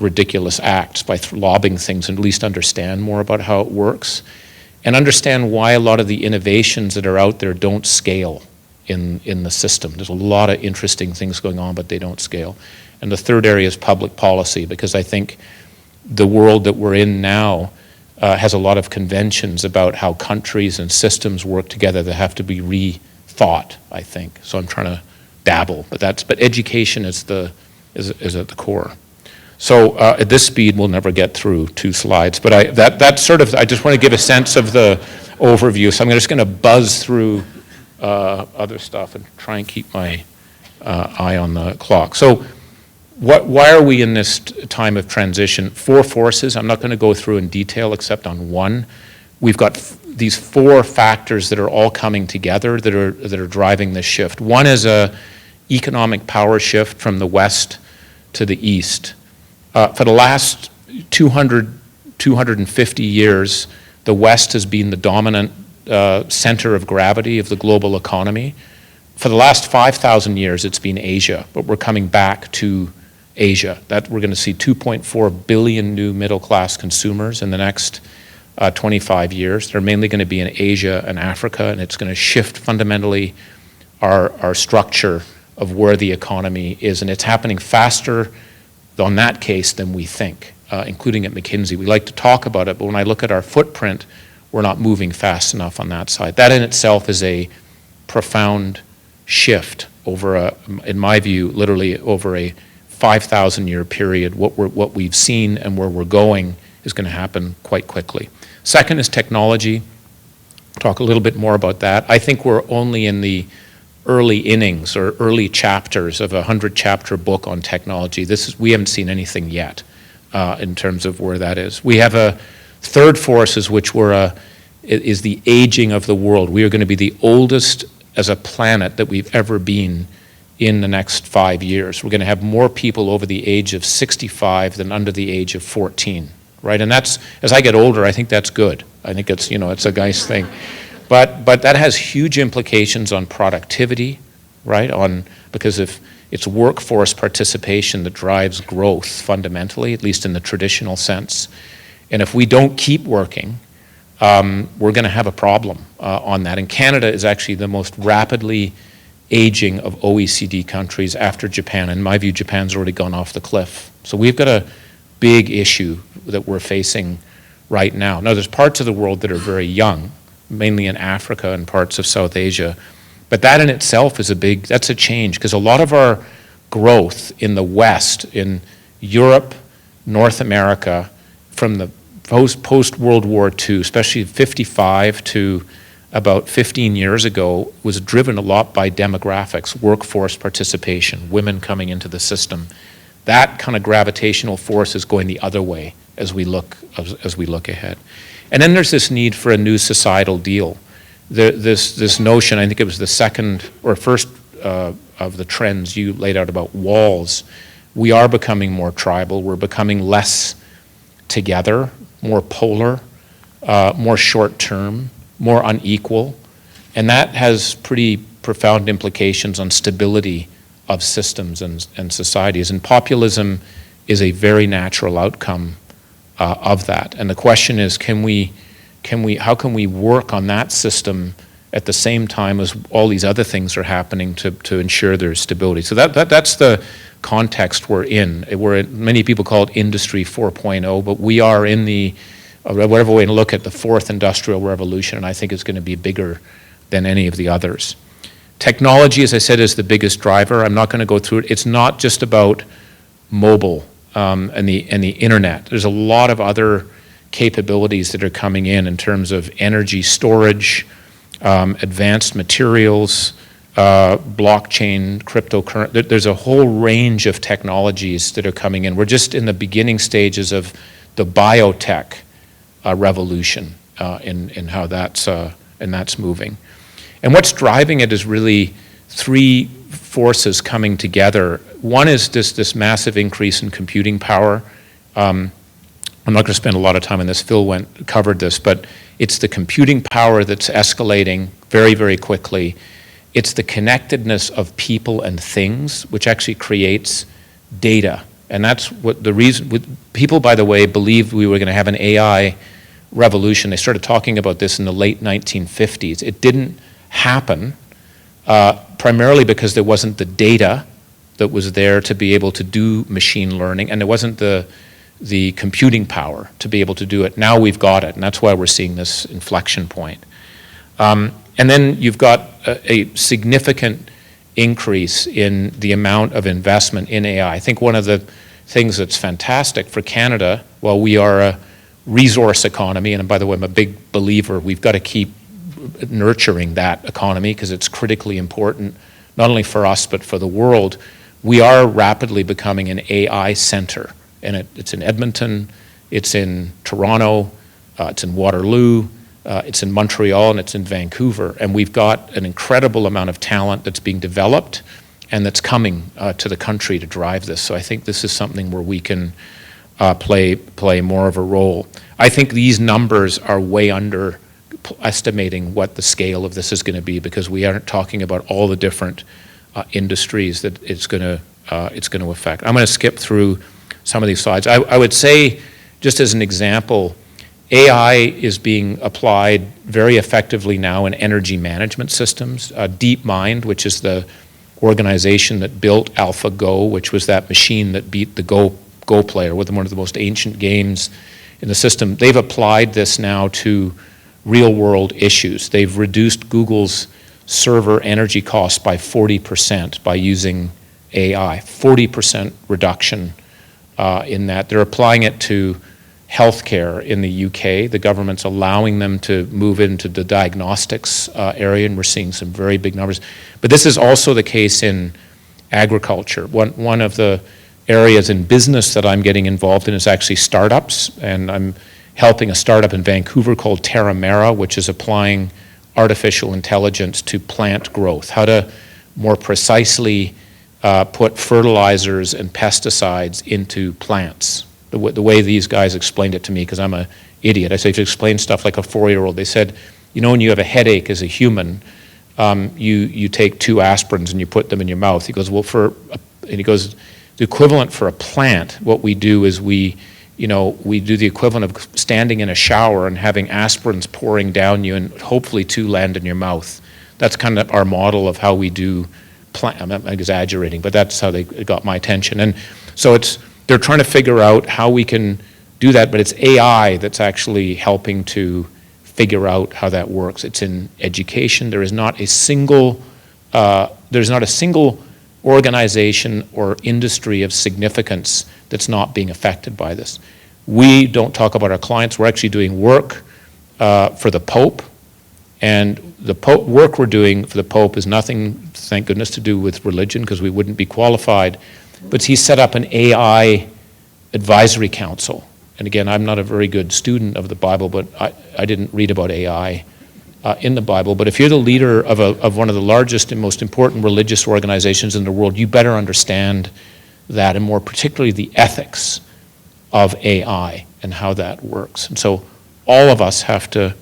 ridiculous acts by lobbing things, and at least understand more about how it works and understand why a lot of the innovations that are out there don't scale in the system. There's a lot of interesting things going on, but they don't scale. And the third area is public policy, because I think the world that we're in now has a lot of conventions about how countries and systems work together that have to be rethought, I think. So I'm trying to dabble, but education is at the core. So at this speed, we'll never get through 2 slides. But I just want to give a sense of the overview. So I'm just going to buzz through other stuff and try and keep my eye on the clock. So why are we in this time of transition? 4 forces. I'm not going to go through in detail except on one. We've got these 4 factors that are all coming together that are driving this shift. One is a economic power shift from the west to the east. For the last 250 years, the West has been the dominant center of gravity of the global economy. For the last 5,000 years, it's been Asia, but we're coming back to Asia. That we're going to see 2.4 billion new middle-class consumers in the next 25 years. They're mainly going to be in Asia and Africa, and it's going to shift fundamentally our structure of where the economy is, and it's happening faster on that case than we think, including at McKinsey. We like to talk about it, but when I look at our footprint, we're not moving fast enough on that side. That in itself is a profound shift over in my view, literally over a 5,000-year period. What we've seen and where we're going is going to happen quite quickly. Second is technology. Talk a little bit more about that. I think we're only in the early innings or early chapters of a 100-chapter book on technology. We haven't seen anything yet in terms of where that is. We have a third force, is the aging of the world. We are going to be the oldest as a planet that we've ever been in the next 5 years. We're going to have more people over the age of 65 than under the age of 14, right? And that's, as I get older, I think that's good. I think it's, it's a nice thing. But that has huge implications on productivity, right? Because if it's workforce participation that drives growth fundamentally, at least in the traditional sense. And if we don't keep working, we're going to have a problem on that. And Canada is actually the most rapidly aging of OECD countries after Japan. In my view, Japan's already gone off the cliff. So we've got a big issue that we're facing right now. Now, there's parts of the world that are very young, mainly in Africa and parts of South Asia. But that in itself is that's a change, because a lot of our growth in the West, in Europe, North America, from the post-World War II, especially 55 to about 15 years ago, was driven a lot by demographics, workforce participation, women coming into the system. That kind of gravitational force is going the other way as we look ahead. And then there's this need for a new societal deal. This notion, I think it was the second or first of the trends you laid out about walls. We are becoming more tribal. We're becoming less together, more polar, more short-term, more unequal. And that has pretty profound implications on stability of systems and societies. And populism is a very natural outcome of that. And the question is, how can we work on that system at the same time as all these other things are happening to ensure there's stability? So that's the context we're in. Many people call it Industry 4.0, but we are in the, whatever way to look at, the fourth industrial revolution, and I think it's going to be bigger than any of the others. Technology, as I said, is the biggest driver. I'm not going to go through it. It's not just about mobile and the internet. There's a lot of other capabilities that are coming in terms of energy storage, advanced materials, blockchain, cryptocurrency. There's a whole range of technologies that are coming in. We're just in the beginning stages of the biotech revolution in how that's moving. And what's driving it is really 3 forces coming together. One is this massive increase in computing power. I'm not going to spend a lot of time on this. Phil covered this, but it's the computing power that's escalating very, very quickly. It's the connectedness of people and things, which actually creates data. And that's what the reason. People, by the way, believed we were going to have an AI revolution. They started talking about this in the late 1950s. It didn't happen, primarily because there wasn't the data that was there to be able to do machine learning, and there wasn't the computing power to be able to do it. Now we've got it, and that's why we're seeing this inflection point. And then you've got a significant increase in the amount of investment in AI. I think one of the things that's fantastic for Canada. While we are a resource economy, and by the way, I'm a big believer, we've got to keep nurturing that economy because it's critically important, not only for us, but for the world. We are rapidly becoming an AI center, and it's in Edmonton, it's in Toronto, it's in Waterloo, it's in Montreal, and it's in Vancouver. And we've got an incredible amount of talent that's being developed and that's coming to the country to drive this. So I think this is something where we can play more of a role. I think these numbers are way underestimating what the scale of this is going to be, because we aren't talking about all the different industries that it's going to affect. I'm going to skip through some of these slides. I would say, just as an example, AI is being applied very effectively now in energy management systems. DeepMind, which is the organization that built AlphaGo, which was that machine that beat the Go player with one of the most ancient games in the system, they've applied this now to real-world issues. They've reduced Google's server energy costs by 40% by using AI, 40% reduction in that. They're applying it to healthcare in the UK. The government's allowing them to move into the diagnostics area, and we're seeing some very big numbers. But this is also the case in agriculture. One of the areas in business that I'm getting involved in is actually startups, and I'm helping a startup in Vancouver called Terramera, which is applying artificial intelligence to plant growth, how to more precisely put fertilizers and pesticides into plants. The way these guys explained it to me, because I'm an idiot, I said, if you explain stuff like a 4-year-old, they said, you know, when you have a headache as a human, you take 2 aspirins and you put them in your mouth. He goes, well, the equivalent for a plant, what we do is we do the equivalent of standing in a shower and having aspirins pouring down you, and hopefully 2 land in your mouth. That's kind of our model of how we do plant. I'm exaggerating, but that's how they got my attention. And so they're trying to figure out how we can do that, but it's AI that's actually helping to figure out how that works. It's in education. There is not a single organization or industry of significance that's not being affected by this. We don't talk about our clients. We're actually doing work for the Pope, and the work we're doing for the Pope is nothing, thank goodness, to do with religion, because we wouldn't be qualified. But he set up an AI advisory council. And again, I'm not a very good student of the Bible, but I didn't read about AI in the Bible. But if you're the leader of one of the largest and most important religious organizations in the world, you better understand that, and more particularly the ethics of AI and how that works. And so all of us have to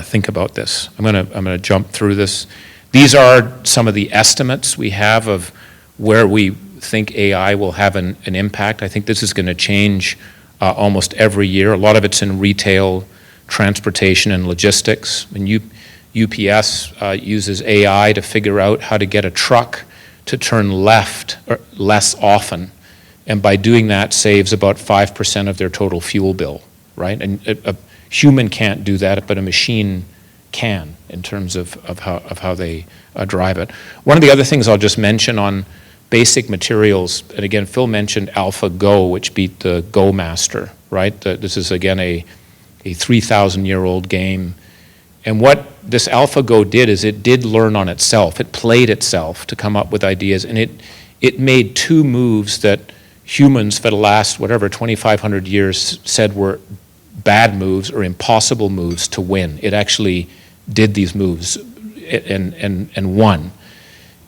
think about this. I'm gonna jump through this. These are some of the estimates we have of where we think AI will have an impact. I think this is going to change almost every year. A lot of it's in retail, transportation, and logistics. And UPS uses AI to figure out how to get a truck to turn left or less often, and by doing that saves about 5% of their total fuel bill, right? And a human can't do that, but a machine can, in terms of how they drive it. One of the other things I'll just mention on basic materials, and again, Phil mentioned AlphaGo, which beat the Go Master, right? This is, again, a 3,000-year-old game. And what this AlphaGo did is it did learn on itself. It played itself to come up with ideas, and it made 2 moves that humans for the last, 2,500 years said were bad moves or impossible moves to win. It actually did these moves and won.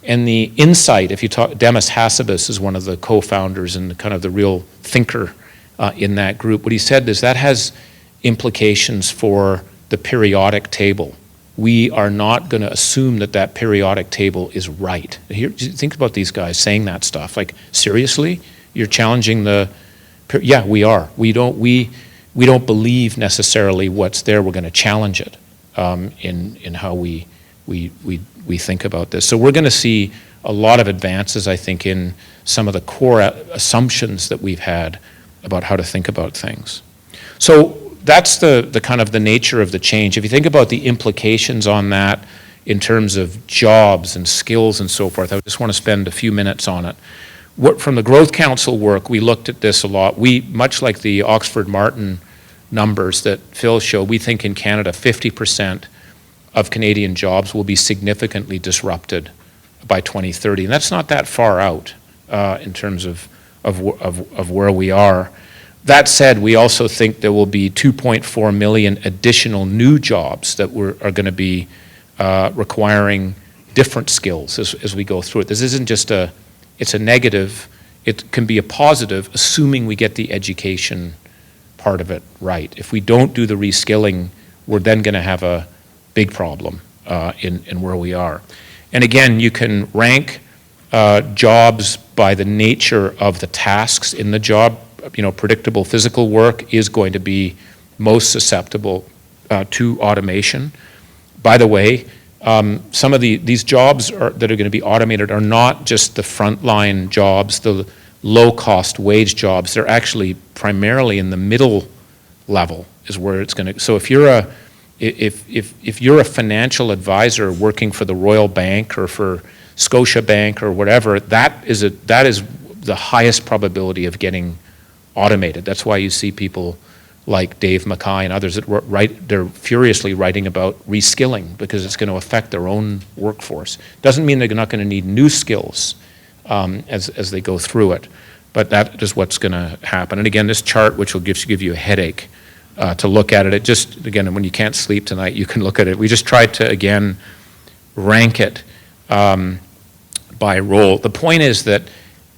And the insight, if you talk, Demis Hassabis is one of the co-founders and kind of the real thinker in that group. What he said is that has implications for the periodic table. We are not going to assume that periodic table is right. Here, think about these guys saying that stuff. Like, seriously? You're challenging yeah, we are. We don't believe necessarily what's there. We're going to challenge it in how we think about this. So we're going to see a lot of advances, I think, in some of the core assumptions that we've had about how to think about things. So that's the kind of the nature of the change. If you think about the implications on that in terms of jobs and skills and so forth, I just want to spend a few minutes on it. from the Growth Council work, we looked at this a lot. We, much like the Oxford Martin numbers that Phil showed, we think in Canada 50% of Canadian jobs will be significantly disrupted by 2030. And that's not that far out in terms of where we are. That said, we also think there will be 2.4 million additional new jobs that are going to be requiring different skills as we go through it. This isn't just it's a negative, it can be a positive, assuming we get the education part of it right. If we don't do the reskilling, we're then going to have a big problem in where we are. And again, you can rank jobs by the nature of the tasks in the job. You know, predictable physical work is going to be most susceptible to automation. By the way, some of these jobs that are going to be automated are not just the frontline jobs, the low-cost wage jobs. They're actually primarily in the middle level is where it's going to. So if you're a financial advisor working for the Royal Bank or for Scotiabank or whatever, that is the highest probability of getting automated. That's why you see people like Dave Mackay and others that they're furiously writing about reskilling because it's going to affect their own workforce. Doesn't mean they're not going to need new skills as they go through it, but that is what's going to happen. And again, this chart, which will give you a headache to look at it. It just, again, when you can't sleep tonight, you can look at it. We just tried to, again, rank it by role. The point is that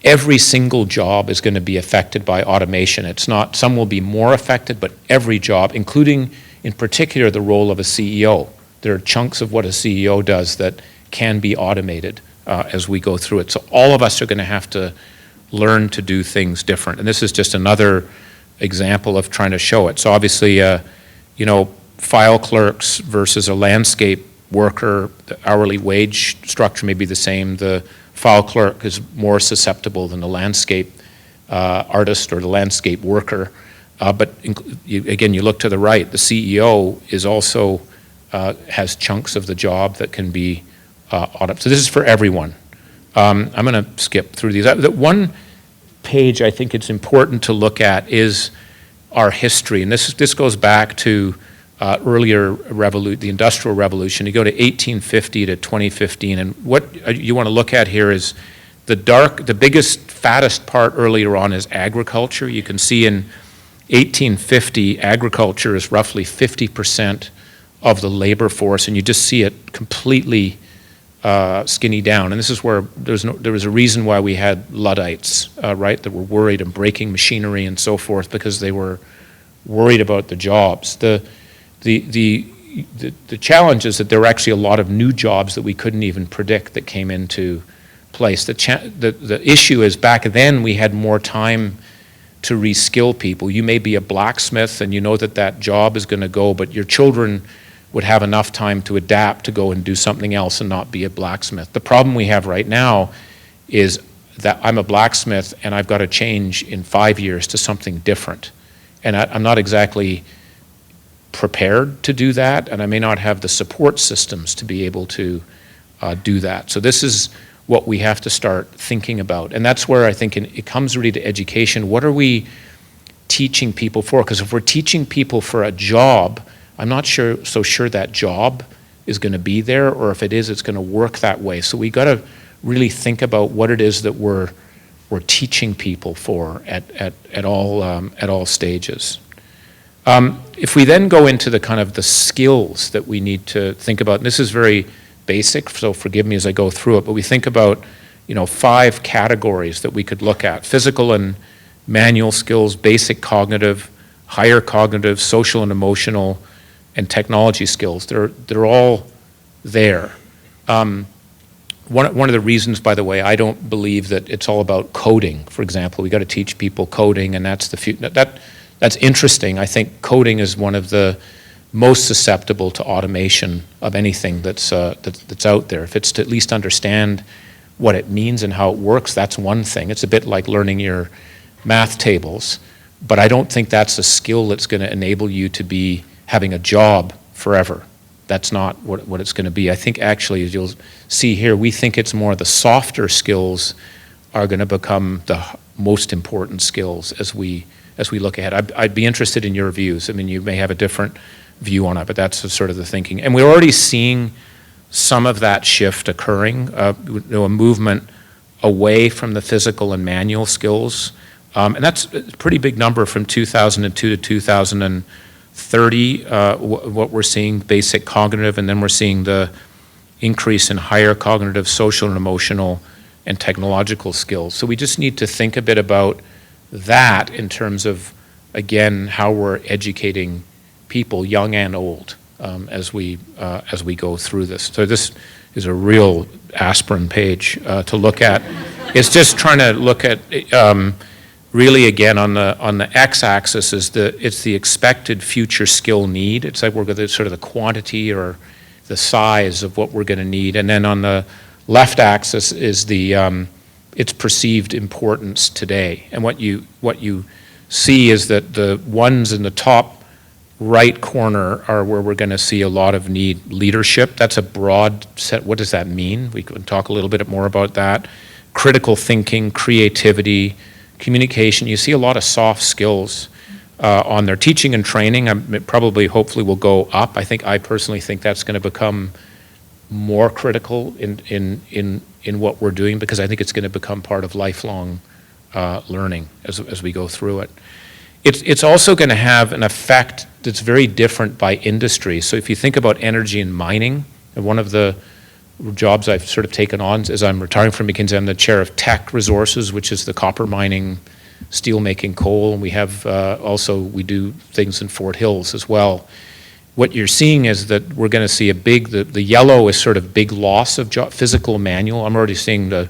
every single job is going to be affected by automation. It's not, some will be more affected, but every job, including in particular the role of a CEO. There are chunks of what a CEO does that can be automated as we go through it. So all of us are going to have to learn to do things different. And this is just another example of trying to show it. So obviously, you know, file clerks versus a landscape worker, the hourly wage structure may be the same. The file clerk is more susceptible than the landscape artist or the landscape worker. But again, you look to the right, the CEO is also has chunks of the job that can be automated. So this is for everyone. I'm going to skip through these. The one page I think it's important to look at is our history, and this goes back to earlier the Industrial Revolution. You go to 1850 to 2015, and what you want to look at here is the biggest, fattest part earlier on is agriculture. You can see in 1850, agriculture is roughly 50% of the labor force, and you just see it completely skinny down. And this is where there was a reason why we had Luddites, right, that were worried and breaking machinery and so forth because they were worried about the jobs. The challenge is that there were actually a lot of new jobs that we couldn't even predict that came into place. The issue is back then we had more time to reskill people. You may be a blacksmith and you know that job is going to go, but your children would have enough time to adapt to go and do something else and not be a blacksmith. The problem we have right now is that I'm a blacksmith and I've got to change in 5 years to something different. And I'm not exactly prepared to do that, and I may not have the support systems to be able to do that. So this is what we have to start thinking about. And that's where I think it comes really to education. What are we teaching people for? Because if we're teaching people for a job, I'm not so sure that job is going to be there, or if it is, it's going to work that way. So we got to really think about what it is that we're teaching people for at all stages. If we then go into the kind of the skills that we need to think about, and this is very basic, so forgive me as I go through it, but we think about 5 categories that we could look at: physical and manual skills, basic cognitive, higher cognitive, social and emotional, and technology skills. They're all there. One of the reasons, by the way, I don't believe that it's all about coding. For example, we got to teach people coding, and that's the future. That's interesting. I think coding is one of the most susceptible to automation of anything that's out there. If it's to at least understand what it means and how it works, that's one thing. It's a bit like learning your math tables, but I don't think that's a skill that's going to enable you to be having a job forever. That's not what it's going to be. I think actually, as you'll see here, we think it's more the softer skills are going to become the most important skills as we look ahead. I'd be interested in your views. I mean, you may have a different view on it, but that's sort of the thinking. And we're already seeing some of that shift occurring, a movement away from the physical and manual skills. And that's a pretty big number from 2002 to 2030, what we're seeing, basic cognitive, and then we're seeing the increase in higher cognitive, social and emotional and technological skills. So we just need to think a bit about that in terms of, again, how we're educating people, young and old, as we go through this. So this is a real aspirin page to look at. It's just trying to look at really, again, on the x-axis it's the expected future skill need. It's like we're going to sort of the quantity or the size of what we're going to need, and then on the left axis is the its perceived importance today. And what you see is that the ones in the top right corner are where we're going to see a lot of need. Leadership, that's a broad set. What does that mean? We can talk a little bit more about that. Critical thinking, creativity, communication. You see a lot of soft skills on their teaching and training. It probably, hopefully, will go up. I personally think that's going to become more critical in what we're doing, because I think it's going to become part of lifelong learning as we go through it. It's also going to have an effect that's very different by industry. So if you think about energy and mining, and one of the jobs I've sort of taken on as I'm retiring from McKinsey, I'm the chair of tech resources, which is the copper mining, steel making, coal, and we have we do things in Fort Hills as well. What you're seeing is that we're going to see the yellow is sort of big loss of physical manual. I'm already seeing the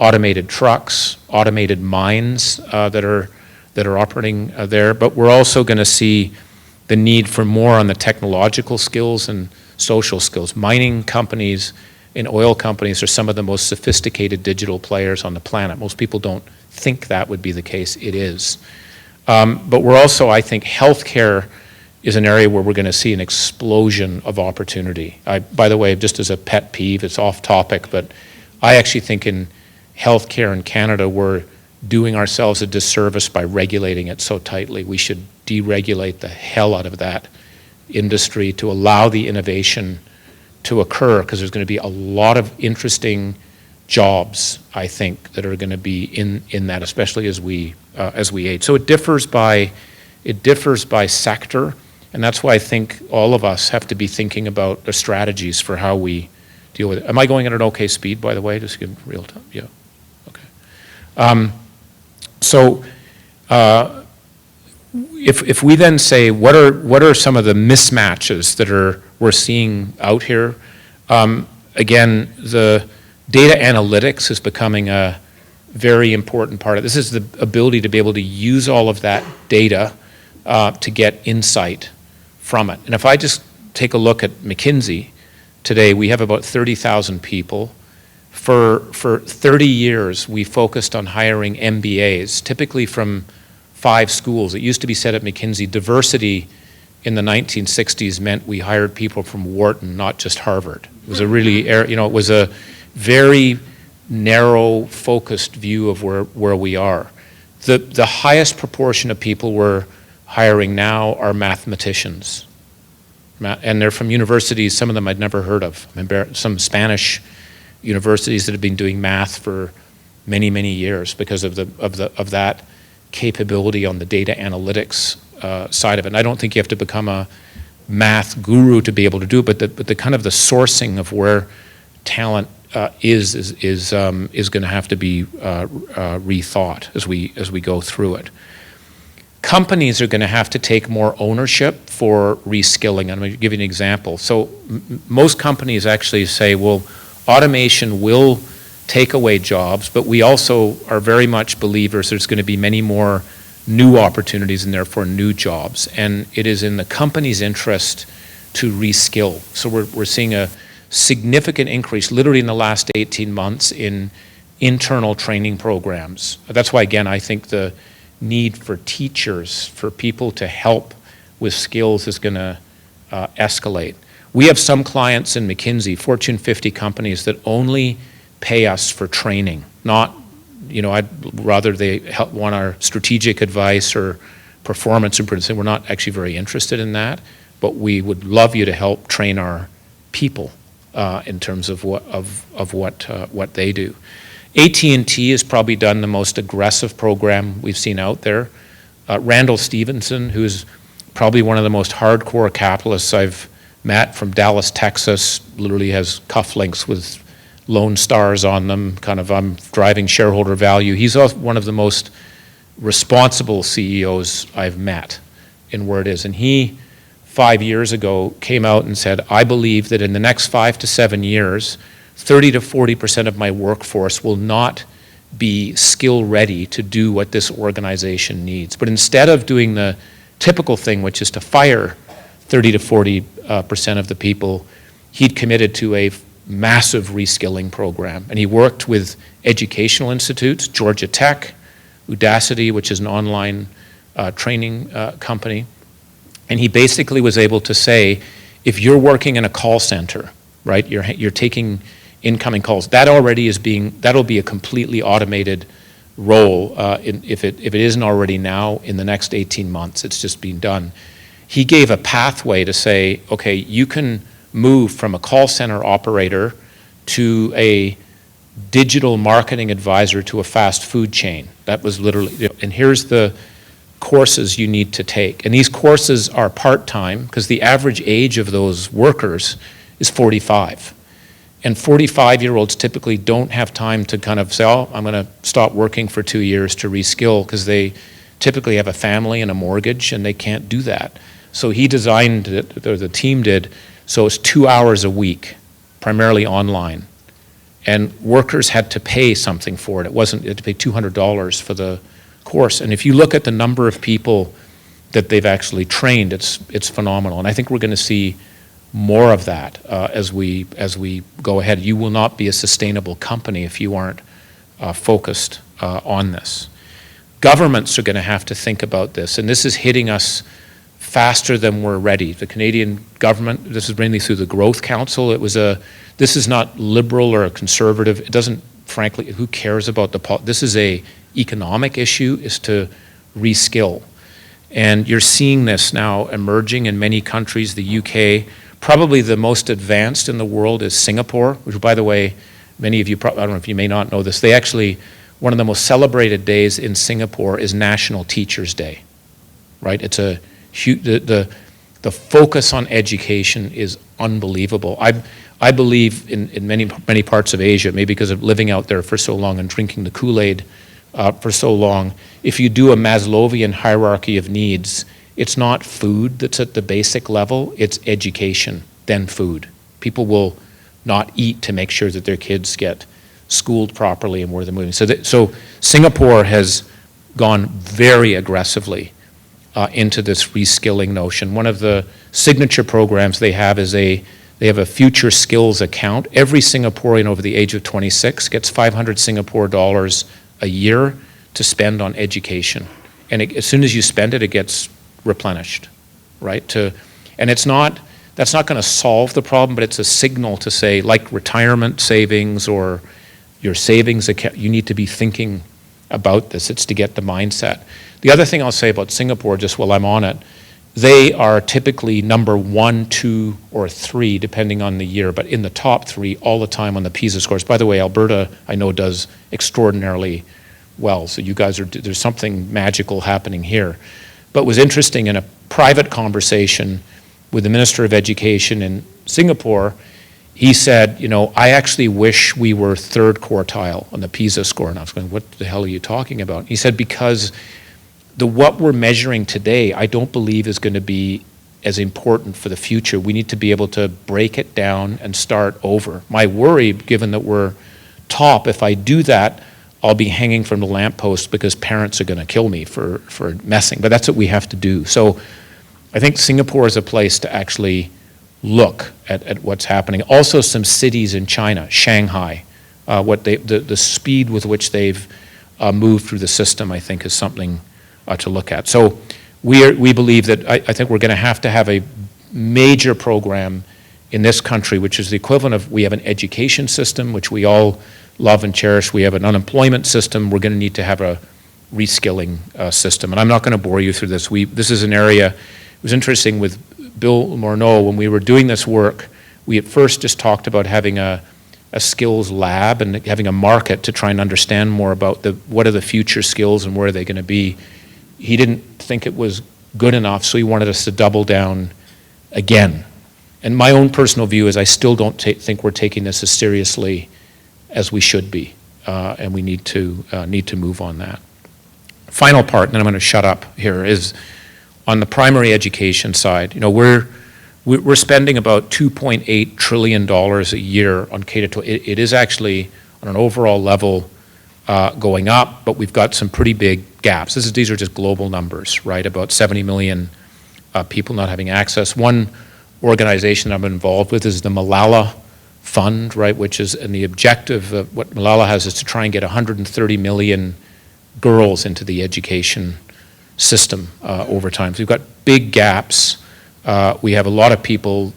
automated trucks, automated mines that are operating there, but we're also going to see the need for more on the technological skills and social skills. Mining companies and oil companies are some of the most sophisticated digital players on the planet. Most people don't think that would be the case. It is. But we're also, I think, healthcare is an area where we're going to see an explosion of opportunity. By the way, just as a pet peeve, it's off topic, but I actually think in healthcare in Canada, we're doing ourselves a disservice by regulating it so tightly. We should deregulate the hell out of that industry to allow the innovation to occur, because there's going to be a lot of interesting jobs, I think, that are going to be in that, especially as we age. So it differs by sector, and that's why I think all of us have to be thinking about the strategies for how we deal with it. Am I going at an okay speed, by the way? Just in real time? Yeah. Okay. If we then say what are some of the mismatches that we're seeing out here, again, the data analytics is becoming a very important part of this. Is the ability to be able to use all of that data to get insight from it. And if I just take a look at McKinsey today, we have about 30,000 people. For 30 years, we focused on hiring MBAs, typically from 5 schools. It used to be said at McKinsey, diversity in the 1960s meant we hired people from Wharton, not just Harvard. It was a really, it was a very narrow, focused view of where we are. The highest proportion of people we're hiring now are mathematicians. And they're from universities, some of them I'd never heard of. Some Spanish universities that have been doing math for many, many years because of that capability on the data analytics side of it. And I don't think you have to become a math guru to be able to do it, but the kind of the sourcing of where talent is going to have to be rethought as we go through it. Companies are going to have to take more ownership for reskilling. I'm going to give you an example. So most companies actually say, well, automation will take away jobs, but we also are very much believers there's going to be many more new opportunities and therefore new jobs. And it is in the company's interest to reskill. So we're seeing a significant increase, literally in the last 18 months, in internal training programs. That's why, again, I think the need for teachers, for people to help with skills is going to escalate. We have some clients in McKinsey, Fortune 50 companies, that only pay us for training, not I'd rather they want our strategic advice or performance improvement. We're not actually very interested in that, but we would love you to help train our people in terms of what they do. AT&T has probably done the most aggressive program we've seen out there. Randall Stevenson, who's probably one of the most hardcore capitalists I've met, from Dallas, Texas, literally has cufflinks with Lone Stars on them, kind of I'm driving shareholder value. He's one of the most responsible CEOs I've met in where it is. And he, 5 years ago, came out and said, I believe that in the next 5 to 7 years, 30 to 40% of my workforce will not be skill ready to do what this organization needs. But instead of doing the typical thing, which is to fire 30 to 40% of the people, he'd committed to a massive reskilling program. And he worked with educational institutes, Georgia Tech, Udacity, which is an online training company. And he basically was able to say, if you're working in a call center, right, you're taking incoming calls, that'll be a completely automated role if it isn't already now in the next 18 months. It's just being done. He gave a pathway to say, okay, you can move from a call center operator to a digital marketing advisor to a fast food chain. That was literally, and here's the courses you need to take. And these courses are part-time because the average age of those workers is 45. And 45-year-olds typically don't have time to kind of say, oh, I'm going to stop working for 2 years to reskill, because they typically have a family and a mortgage and they can't do that. So he designed it, or the team did, so it's 2 hours a week, primarily online. And workers had to pay something for it. You had to pay $200 for the course. And if you look at the number of people that they've actually trained, it's phenomenal. And I think we're going to see more of that as we go ahead. You will not be a sustainable company if you aren't focused on this. Governments are going to have to think about this, and this is hitting us faster than we're ready. The Canadian government, this is mainly through the Growth Council. This is not liberal or conservative. It doesn't, frankly, who cares about this is a economic issue, is to reskill. And you're seeing this now emerging in many countries. The UK, probably the most advanced in the world is Singapore, which, by the way, many of you, I don't know if you may not know this, they actually, one of the most celebrated days in Singapore is National Teachers' Day, right? It's a huge, the focus on education is unbelievable. I believe in many parts of Asia, maybe because of living out there for so long and drinking the Kool-Aid for so long, if you do a Maslowian hierarchy of needs, it's not food that's at the basic level, it's education, then food. People will not eat to make sure that their kids get schooled properly and where they're moving. So Singapore has gone very aggressively into this reskilling notion. One of the signature programs they have is they have a future skills account. Every Singaporean over the age of 26 gets 500 Singapore dollars a year to spend on education. And as soon as you spend it, it gets replenished, right? And that's not going to solve the problem, but it's a signal to say, like retirement savings or your savings account, you need to be thinking about this. It's to get the mindset. The other thing I'll say about Singapore, just while I'm on it, they are typically number 1, 2, or 3, depending on the year, but in the top 3 all the time on the PISA scores. By the way, Alberta, I know, does extraordinarily well. So you guys there's something magical happening here. But it was interesting in a private conversation with the Minister of Education in Singapore, he said, I actually wish we were 3rd quartile on the PISA score. And I was going, what the hell are you talking about? He said, because what we're measuring today, I don't believe is going to be as important for the future. We need to be able to break it down and start over. My worry, given that we're top, if I do that, I'll be hanging from the lamppost because parents are going to kill me for messing. But that's what we have to do. So I think Singapore is a place to actually look at what's happening. Also some cities in China, Shanghai, the speed with which they've moved through the system, I think, is something to look at. So we believe that I think we're going to have a major program in this country, which is the equivalent of, we have an education system, which we all love and cherish. We have an unemployment system. We're going to need to have a reskilling system. And I'm not going to bore you through this. This is an area, it was interesting with Bill Morneau, when we were doing this work, we at first just talked about having a skills lab and having a market to try and understand more about what are the future skills and where are they going to be. He didn't think it was good enough, so he wanted us to double down again. And my own personal view is I still don't think we're taking this as seriously as we should be, and we need to move on that. Final part, and then I'm going to shut up here, is on the primary education side. You know, we're spending about $2.8 trillion a year on K-12. It is actually, on an overall level, going up, but we've got some pretty big gaps. These are just global numbers, right? About 70 million people not having access. One organization I'm involved with is the Malala Fund, right? Which is, and the objective of what Malala has is to try and get 130 million girls into the education system over time. So we've got big gaps. We have a lot of people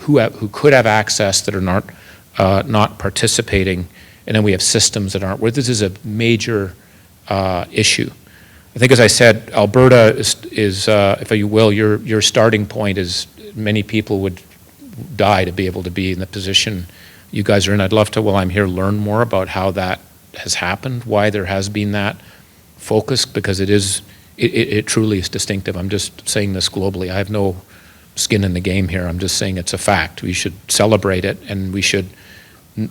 who could have access that are not participating, and then we have systems that aren't. Where this is a major issue. I think, as I said, Alberta is if you will, your starting point is many people would die to be able to be in the position you guys are in. I'd love to, while I'm here, learn more about how that has happened, why there has been that focus, because it truly is distinctive. I'm just saying this globally. I have no skin in the game here. I'm just saying it's a fact. We should celebrate it, and we should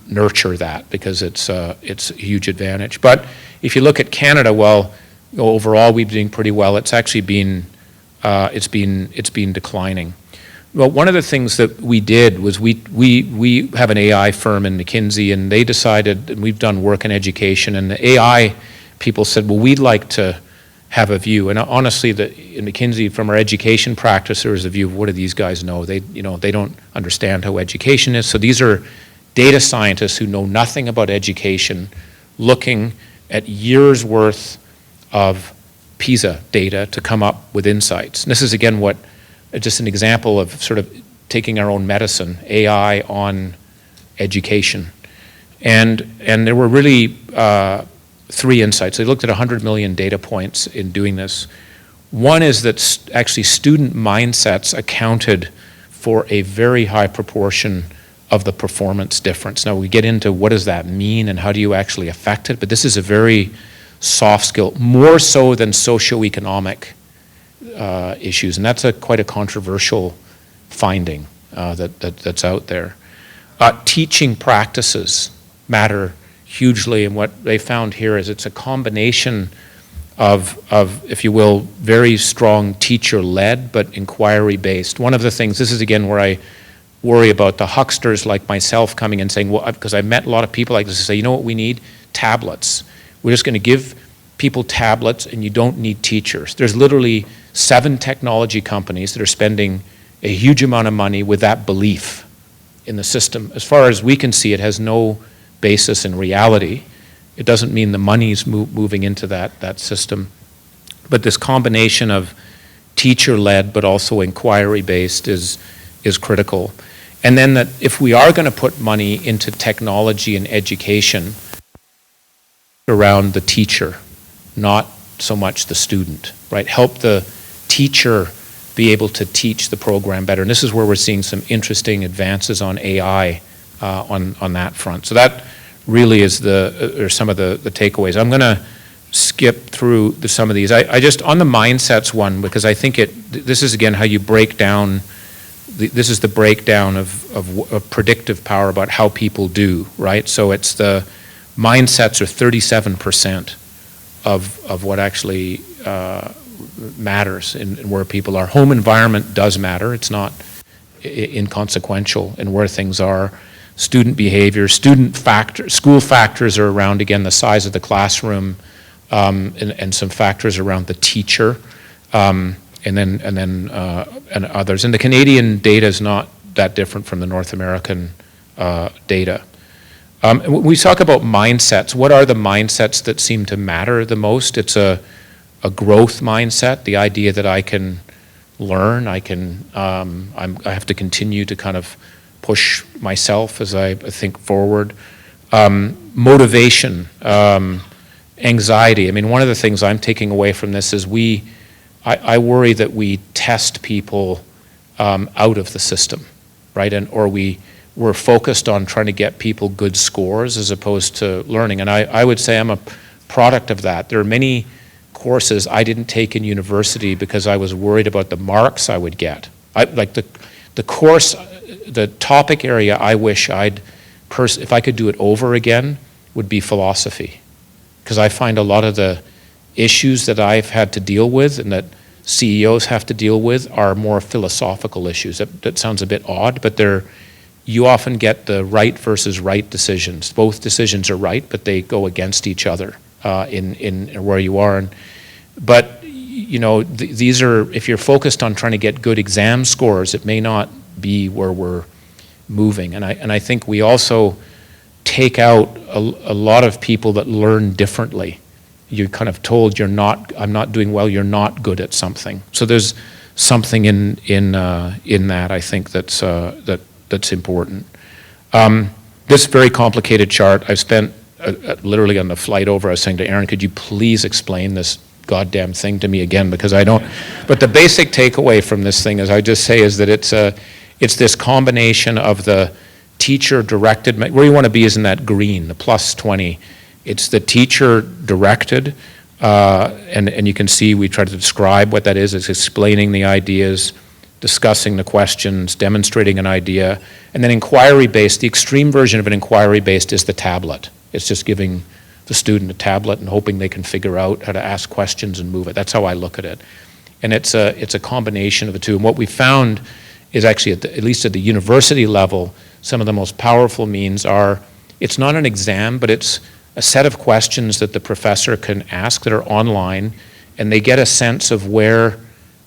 nurture that, because it's a huge advantage. But if you look at Canada, well, overall we've been doing pretty well. It's actually been declining. Well, one of the things that we did was we have an AI firm in McKinsey, and they decided, and we've done work in education, and the AI people said, well, we'd like to have a view. And honestly, in McKinsey, from our education practice, there was a view of, what do these guys know? They don't understand how education is. So these are data scientists who know nothing about education, looking at years worth of PISA data to come up with insights. And this is, again, just an example of sort of taking our own medicine, AI on education. And there were really three insights. They looked at 100 million data points in doing this. One is that actually student mindsets accounted for a very high proportion of the performance difference. Now, we get into what does that mean and how do you actually affect it, but this is a very soft skill, more so than socioeconomic issues, and that's quite a controversial finding that's out there. Teaching practices matter hugely, and what they found here is it's a combination of, if you will, very strong teacher-led but inquiry-based. One of the things, this is again where I worry about the hucksters like myself coming and saying, well, because I met a lot of people like this, who say, you know what we need? Tablets. We're just going to give people tablets and you don't need teachers. There's literally 7 technology companies that are spending a huge amount of money with that belief in the system. As far as we can see, it has no basis in reality. It doesn't mean the money's moving into that system. But this combination of teacher-led but also inquiry-based is critical. And then that if we are going to put money into technology and education, around the teacher, not so much the student, right? Help the teacher be able to teach the program better. And this is where we're seeing some interesting advances on AI on that front. So that really is some of the takeaways. I'm going to skip through some of these. I just, on the mindsets one, because I think this is again how you break down, this is the breakdown of predictive power about how people do, right? So it's the mindsets are 37% of what actually matters in where people are. Home environment does matter. It's not inconsequential in where things are. Student behavior, school factors are around, again, the size of the classroom, and some factors around the teacher, and others. And the Canadian data is not that different from the North American data. When we talk about mindsets, what are the mindsets that seem to matter the most? It's a growth mindset, the idea that I can learn, I have to continue to kind of push myself as I think forward. motivation, anxiety. I mean, one of the things I'm taking away from this is I worry that we test people out of the system, right? Or we're focused on trying to get people good scores as opposed to learning. And I would say I'm a product of that. There are many courses I didn't take in university because I was worried about the marks I would get. Like the course, the topic area I wish if I could do it over again, would be philosophy. Because I find a lot of the issues that I've had to deal with and that CEOs have to deal with are more philosophical issues. That sounds a bit odd, but you often get the right versus right decisions. Both decisions are right, but they go against each other in where you are. But you know, these are, if you're focused on trying to get good exam scores, it may not be where we're moving. And I think we also take out a lot of people that learn differently. You're kind of told I'm not doing well, you're not good at something. So there's something in that, I think, that's important. This very complicated chart, I've spent literally on the flight over, I was saying to Aaron, could you please explain this goddamn thing to me again, because I don't. But the basic takeaway from this thing, as I just say, is that it's this combination of the teacher-directed, where you want to be is in that green, the plus 20. It's the teacher-directed, and you can see we try to describe what that is. It's explaining the ideas, discussing the questions, demonstrating an idea, and then inquiry-based. The extreme version of an inquiry-based is the tablet. It's just giving the student a tablet and hoping they can figure out how to ask questions and move it. That's how I look at it. And it's a combination of the two. And what we found is actually, at least at the university level, some of the most powerful means are, it's not an exam, but it's a set of questions that the professor can ask that are online, and they get a sense of where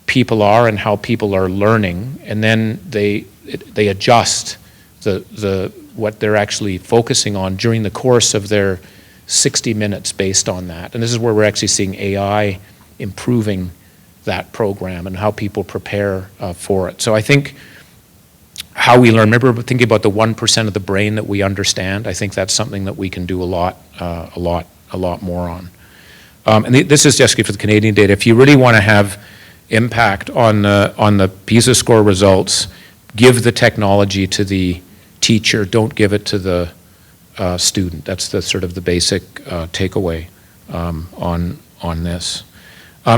people are and how people are learning, and then they adjust what they're actually focusing on during the course of their 60 minutes based on that. And this is where we're actually seeing AI improving that program and how people prepare for it. So I think how we learn, remember thinking about the 1% of the brain that we understand, I think that's something that we can do a lot more on. And this is just for the Canadian data. If you really want to have impact on the PISA score results, give the technology to the teacher, don't give it to the student. That's the sort of the basic takeaway on this.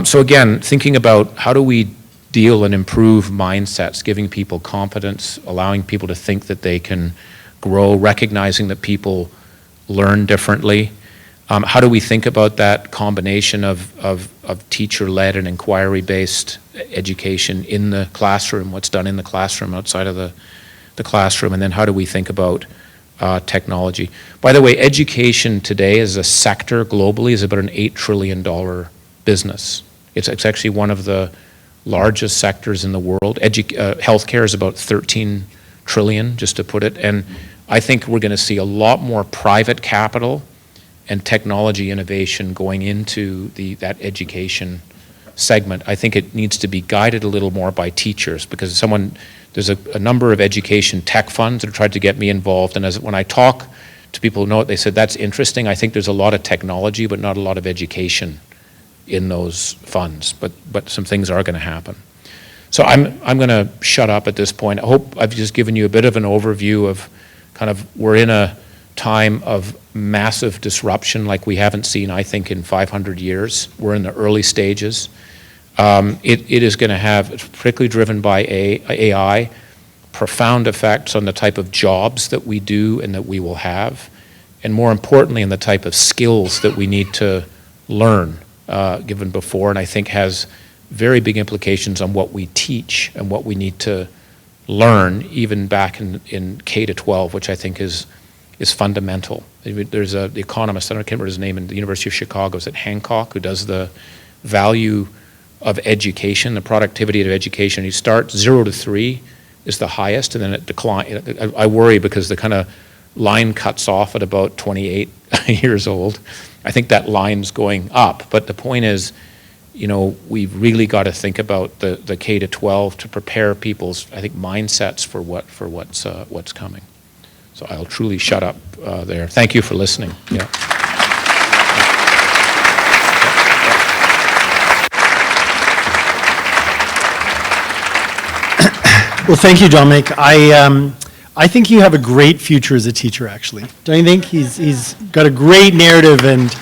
So again, thinking about how do we deal and improve mindsets, giving people confidence, allowing people to think that they can grow, recognizing that people learn differently. How do we think about that combination of teacher-led and inquiry-based education in the classroom, what's done in the classroom, outside of the classroom, and then how do we think about technology? By the way, education today as a sector globally is about an $8 trillion business. It's actually one of the largest sectors in the world. Healthcare is about 13 trillion, just to put it, and I think we're going to see a lot more private capital and technology innovation going into that education segment. I think it needs to be guided a little more by teachers, because there's a number of education tech funds that have tried to get me involved, and when I talk to people who know it, they said, that's interesting. I think there's a lot of technology, but not a lot of education in those funds, but some things are going to happen. So I'm going to shut up at this point. I hope I've just given you a bit of an overview of kind of, we're in a time of massive disruption like we haven't seen, I think, in 500 years. We're in the early stages. It is going to have, particularly driven by AI, profound effects on the type of jobs that we do and that we will have, and more importantly, in the type of skills that we need to learn, given before, and I think has very big implications on what we teach and what we need to learn, even back in K-12, which I think is fundamental. There's the economist, I can't remember his name, in the University of Chicago, is it Hancock, who does the value of education, the productivity of education. You start 0 to 3 is the highest, and then it declines. I worry because the kind of line cuts off at about 28 years old. I think that line's going up, but the point is, we've really got to think about the K to 12 to prepare people's, I think, mindsets for what's coming. So I'll truly shut up there. Thank you for listening. Yeah. Well, thank you, Dominic. I think you have a great future as a teacher, actually. Don't you think? He's got a great narrative, and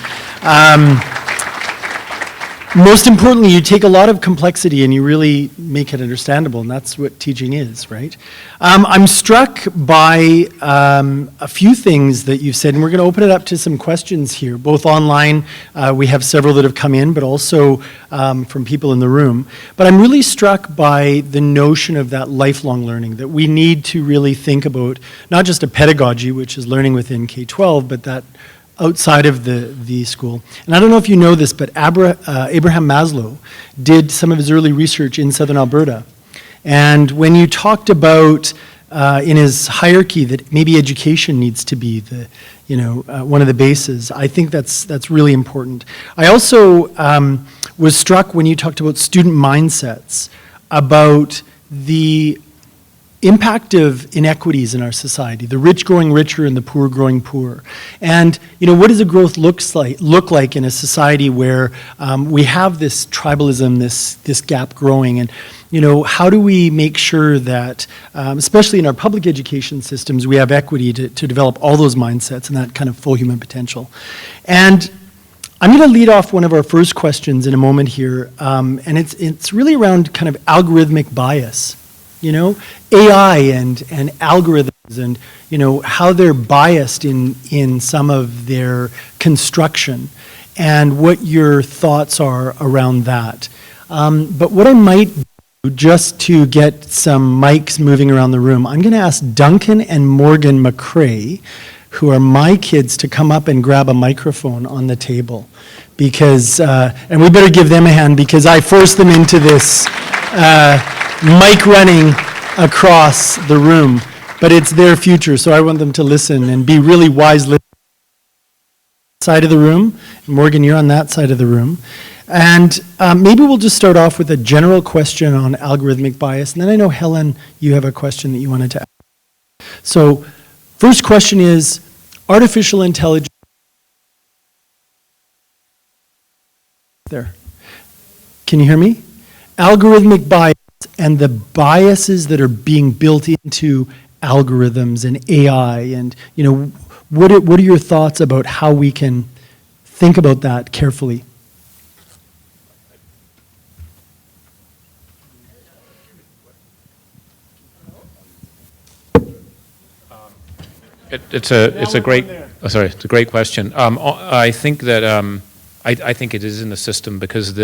most importantly, you take a lot of complexity and you really make it understandable, and that's what teaching is, right? I'm struck by a few things that you've said, and we're going to open it up to some questions here, both online. We have several that have come in, but also from people in the room. But I'm really struck by the notion of that lifelong learning, that we need to really think about not just a pedagogy, which is learning within K-12, but that outside of the school. And I don't know if you know this, but Abraham Maslow did some of his early research in southern Alberta. And when you talked about in his hierarchy that maybe education needs to be the, one of the bases, I think that's really important. I also was struck when you talked about student mindsets, about the impact of inequities in our society, the rich growing richer and the poor growing poor. And what does a growth look like in a society where we have this tribalism, this gap growing, and how do we make sure that, especially in our public education systems, we have equity to develop all those mindsets and that kind of full human potential. And I'm going to lead off one of our first questions in a moment here, and it's really around kind of algorithmic bias. AI and algorithms and, how they're biased in some of their construction and what your thoughts are around that. But what I might do, just to get some mics moving around the room, I'm going to ask Duncan and Morgan McCrae, who are my kids, to come up and grab a microphone on the table. Because, and we better give them a hand because I forced them into this mic running across the room, but it's their future, so I want them to listen and be really wise listeners. Side of the room, Morgan, you're on that side of the room, and maybe we'll just start off with a general question on algorithmic bias, and then I know Helen, you have a question that you wanted to ask. So, first question is artificial intelligence. There, can you hear me? Algorithmic bias and the biases that are being built into algorithms and AI, and what are your thoughts about how we can think about that carefully? It's a great question. I think that I think it is in the system because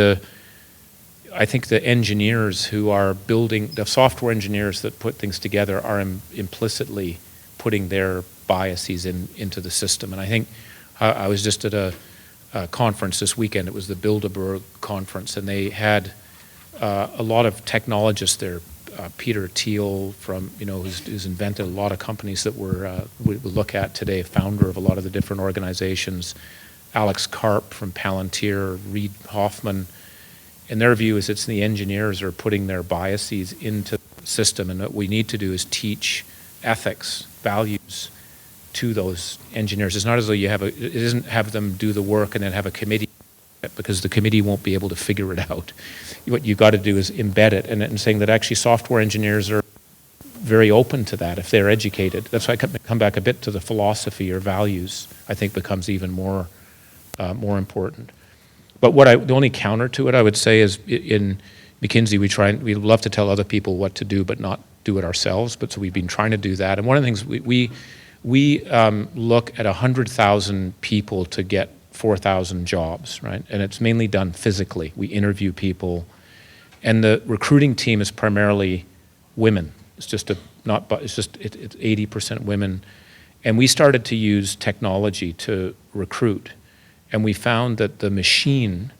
I think the engineers who are building, the software engineers that put things together are implicitly putting their biases into the system. And I think I was just at a conference this weekend. It was the Bilderberg conference, and they had a lot of technologists there. Peter Thiel from, who's invented a lot of companies that we look at today, founder of a lot of the different organizations. Alex Karp from Palantir, Reid Hoffman. And their view is it's the engineers are putting their biases into the system, and what we need to do is teach ethics, values to those engineers. It's not as though it isn't have them do the work and then have a committee, because the committee won't be able to figure it out. What you've got to do is embed it, and saying that actually software engineers are very open to that if they're educated. That's why I come back a bit to the philosophy or values, I think becomes even more important. But the only counter to it, I would say, is in McKinsey, we love to tell other people what to do, but not do it ourselves. But so we've been trying to do that. And one of the things we look at 100,000 people to get 4,000 jobs, right? And it's mainly done physically. We interview people, and the recruiting team is primarily women. It's 80% women, and we started to use technology to recruit. And we found that the machine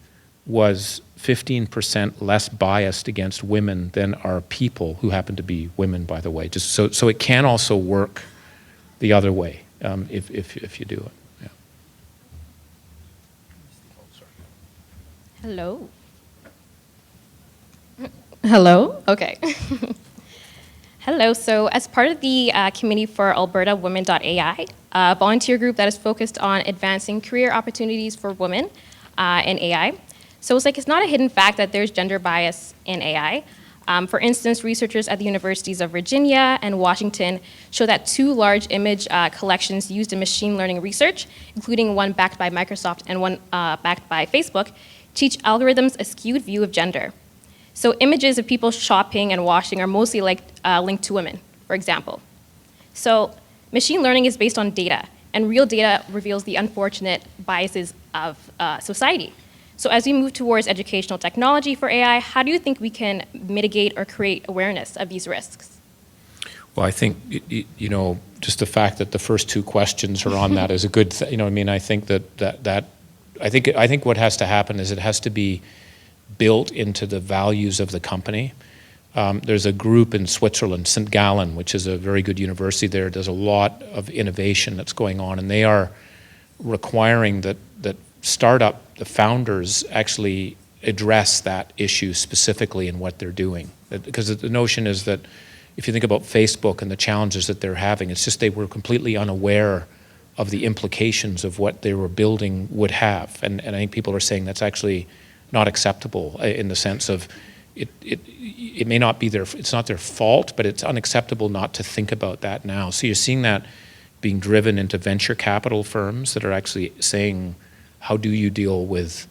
was 15% less biased against women than our people, who happen to be women, by the way. Just so it can also work the other way if you do it. Yeah. Hello. Hello. Okay. Hello. So as part of the committee for Alberta Women.ai, a volunteer group that is focused on advancing career opportunities for women in AI. So it's not a hidden fact that there's gender bias in AI. For instance, researchers at the universities of Virginia and Washington show that 2 large image collections used in machine learning research, including one backed by Microsoft and one backed by Facebook, teach algorithms a skewed view of gender. So images of people shopping and washing are mostly linked to women, for example. So machine learning is based on data, and real data reveals the unfortunate biases of society. So as we move towards educational technology for AI, how do you think we can mitigate or create awareness of these risks? Well, I think, just the fact that the first 2 questions are on that is a good thing. I think I think what has to happen is it has to be built into the values of the company. There's a group in Switzerland, St. Gallen, which is a very good university there, does a lot of innovation that's going on, and they are requiring that the founders actually address that issue specifically in what they're doing. Because the notion is that if you think about Facebook and the challenges that they're having, it's just they were completely unaware of the implications of what they were building would have. And I think people are saying that's actually not acceptable in the sense of it may not be it's not their fault, but it's unacceptable not to think about that now. So you're seeing that being driven into venture capital firms that are actually saying, how do you deal with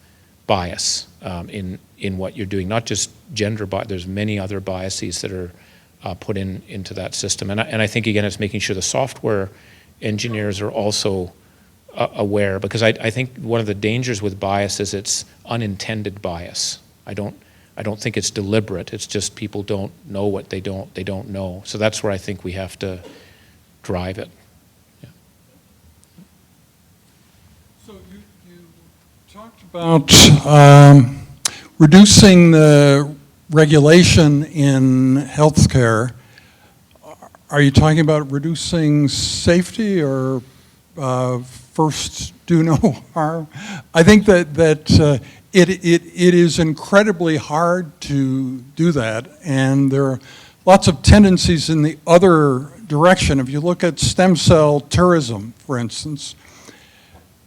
bias in what you're doing? Not just gender bias, there's many other biases that are put into that system. And I think, again, it's making sure the software engineers are also aware, because I think one of the dangers with bias is it's unintended bias. I don't think it's deliberate. It's just people don't know what they don't know. So that's where I think we have to drive it. Yeah. So you talked about reducing the regulation in healthcare. Are you talking about reducing safety or first do no harm? I think that it is incredibly hard to do that, and there are lots of tendencies in the other direction. If you look at stem cell tourism, for instance,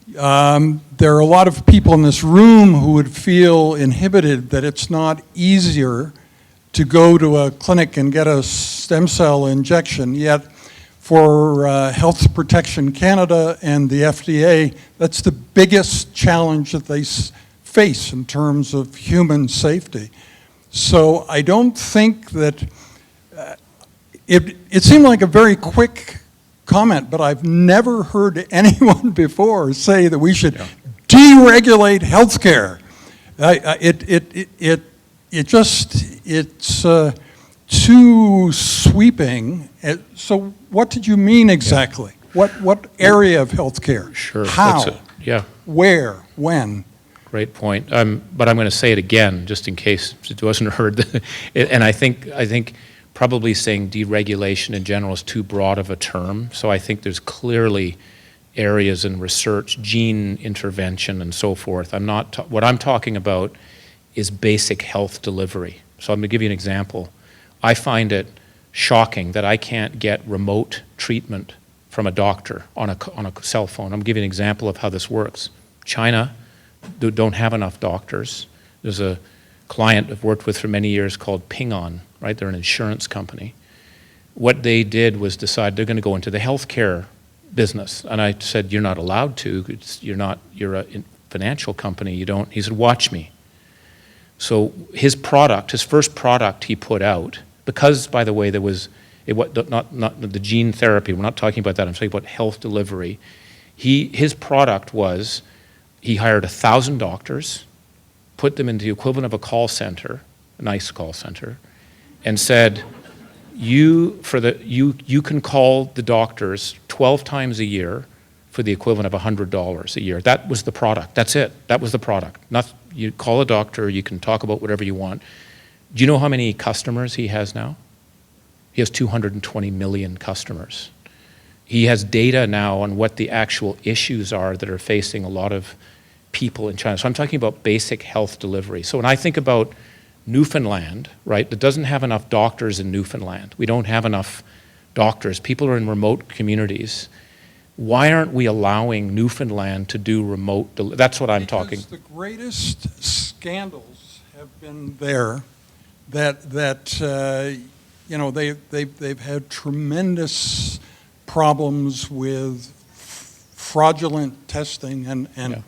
there are a lot of people in this room who would feel inhibited that it's not easier to go to a clinic and get a stem cell injection, yet for Health Protection Canada and the FDA, that's the biggest challenge that they face in terms of human safety. So I don't think that, it seemed like a very quick comment, but I've never heard anyone before say that we should deregulate healthcare. It's too sweeping. So what did you mean exactly? What area of healthcare? Sure. How? Yeah. Where? When? Great point. But I'm going to say it again, just in case it wasn't heard. And I think probably saying deregulation in general is too broad of a term. So I think there's clearly areas in research, gene intervention, and so forth. What I'm talking about is basic health delivery. So I'm going to give you an example. I find it shocking that I can't get remote treatment from a doctor on a cell phone. I'm giving you an example of how this works. China don't have enough doctors. There's a client I've worked with for many years called Ping An, right? They're an insurance company. What they did was decide they're going to go into the healthcare business. And I said, you're not allowed to. You're a financial company. You don't. He said, watch me. So his first product he put out, because, by the way, there was, not the gene therapy, we're not talking about that, I'm talking about health delivery. His product was, he hired 1,000 doctors, put them into the equivalent of a call center, a nice call center, and said, you can call the doctors 12 times a year for the equivalent of $100 a year. That was the product. That's it. That was the product. You call a doctor, you can talk about whatever you want. Do you know how many customers he has now? He has 220 million customers. He has data now on what the actual issues are that are facing a lot of people in China. So I'm talking about basic health delivery. So when I think about Newfoundland, right, that doesn't have enough doctors in Newfoundland. We don't have enough doctors. People are in remote communities. Why aren't we allowing Newfoundland to do remote? That's what I'm talking. Because the greatest scandals have been there that you know, they've had tremendous problems with fraudulent testing and Yeah.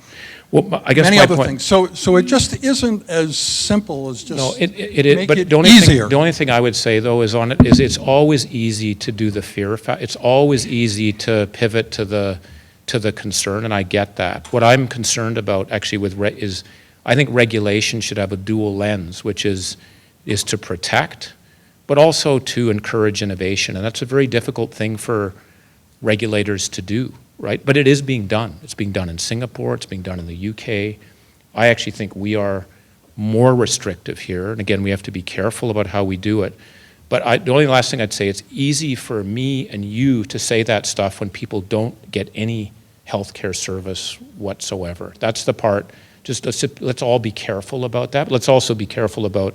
Well, I guess many my other point, things. So it just isn't as simple as just no, it is. make But it the only easier. thing I would say though is on it is it's always easy to do the fear effect. It's always easy to pivot to the concern, and I get that. What I'm concerned about actually is I think regulation should have a dual lens, which is to protect, but also to encourage innovation, and that's a very difficult thing for regulators to do. Right, but it is being done. It's being done in Singapore. It's being done in the UK. I actually think we are more restrictive here, and again, we have to be careful about how we do it. But the only last thing I'd say, it's easy for me and you to say that stuff when people don't get any healthcare service whatsoever. That's the part. Just let's all be careful about that. But let's also be careful about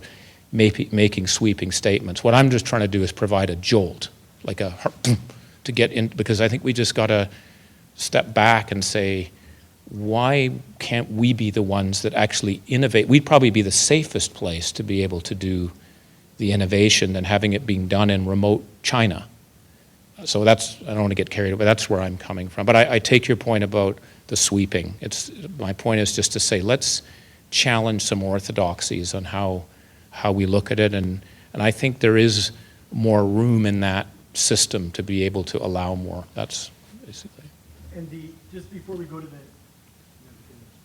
making sweeping statements. What I'm just trying to do is provide a jolt, like to get in, because I think we just got to step back and say, why can't we be the ones that actually innovate? We'd probably be the safest place to be able to do the innovation than having it being done in remote China. So I don't want to get carried away, that's where I'm coming from. But I take your point about the sweeping. My point is just to say, let's challenge some orthodoxies on how we look at it, and I think there is more room in that system to be able to allow more. That's basically. And just before we go to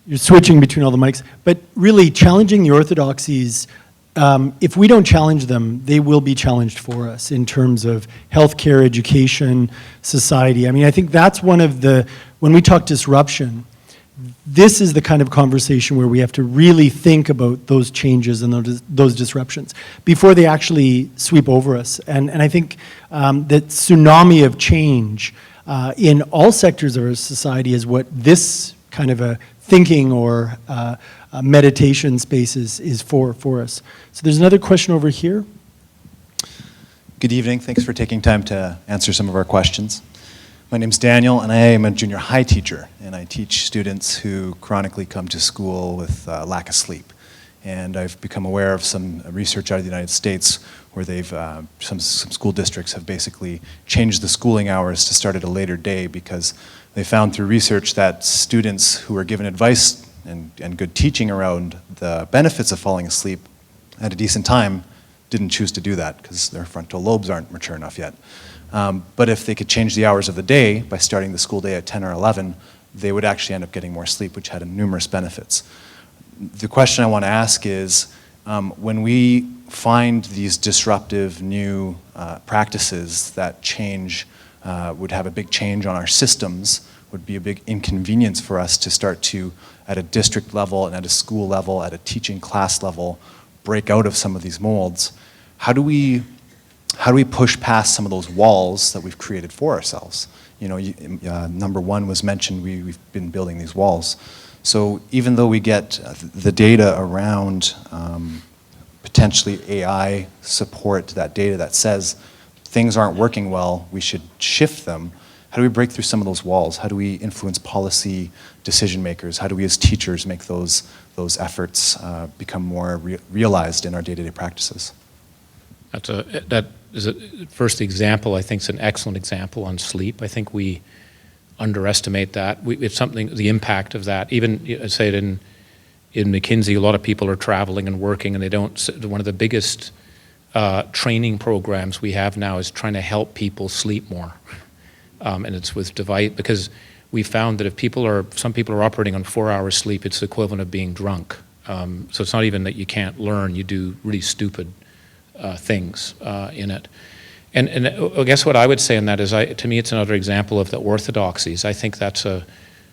you're switching between all the mics, but really challenging the orthodoxies, if we don't challenge them, they will be challenged for us in terms of healthcare, education, society. I mean, I think that's one of when we talk disruption, this is the kind of conversation where we have to really think about those changes and those disruptions before they actually sweep over us. And I think that tsunami of change in all sectors of our society is what this kind of a thinking or meditation space is for us. So there's another question over here. Good evening. Thanks for taking time to answer some of our questions. My name's Daniel, and I am a junior high teacher, and I teach students who chronically come to school with lack of sleep. And I've become aware of some research out of the United States where some school districts have basically changed the schooling hours to start at a later day because they found through research that students who were given advice and good teaching around the benefits of falling asleep at a decent time didn't choose to do that because their frontal lobes aren't mature enough yet. But if they could change the hours of the day by starting the school day at 10 or 11, they would actually end up getting more sleep, which had numerous benefits. The question I want to ask is, when we find these disruptive new practices that would have a big change on our systems, would be a big inconvenience for us to start to, at a district level and at a school level, at a teaching class level, break out of some of these molds. How do we push past some of those walls that we've created for ourselves? You know, number one was mentioned, we've been building these walls. So even though we get the data around potentially AI support, that data that says things aren't working well, we should shift them, how do we break through some of those walls? How do we influence policy decision makers? How do we as teachers make those efforts become more realized in our day-to-day practices? That is a first example. I think it's an excellent example on sleep. I think we underestimate that. It's something, the impact of that. Even, I say it in McKinsey, a lot of people are traveling and working, and they don't. One of the biggest training programs we have now is trying to help people sleep more, and it's with device, because we found that if some people are operating on 4 hours sleep, it's the equivalent of being drunk. So it's not even that you can't learn; you do really stupid things in it. And I guess what I would say on that is, to me, it's another example of the orthodoxies. I think that's a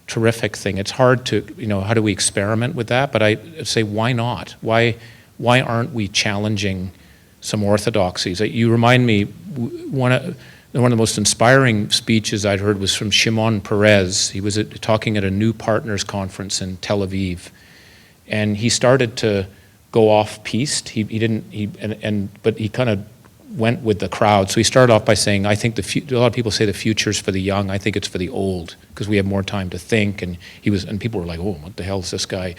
terrific thing. It's hard to, how do we experiment with that? But I say, why not? Why aren't we challenging some orthodoxies? You remind me, one of the most inspiring speeches I'd heard was from Shimon Peres. He was talking at a New Partners Conference in Tel Aviv. And he started to go off piste. He didn't, but he kind of went with the crowd. So he started off by saying, I think a lot of people say the future's for the young. I think it's for the old because we have more time to think. And people were like, oh, what the hell is this guy?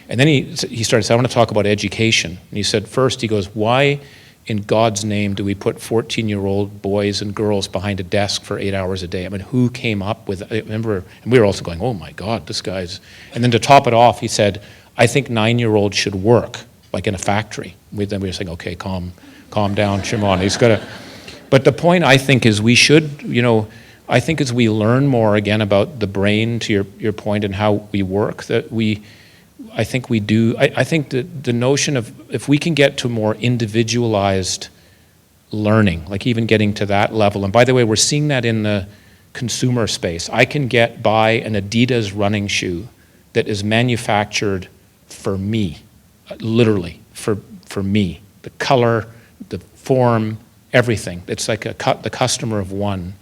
And then he started saying, I want to talk about education. And he said, first, he goes, why in God's name do we put 14-year-old boys and girls behind a desk for 8 hours a day? I mean, who came up with, I remember, and we were also going, oh my God, this guy's, and then to top it off, he said, I think 9-year-olds should work, like in a factory. Then we were saying, okay, calm down, Shimon. He's got to. But the point I think is we should, I think as we learn more again about the brain, to your point, and how we work, I think we do. I think that the notion of if we can get to more individualized learning, like even getting to that level. And by the way, we're seeing that in the consumer space. I can buy an Adidas running shoe that is manufactured for me, literally for me. The color, the form, everything. It's like the customer of one.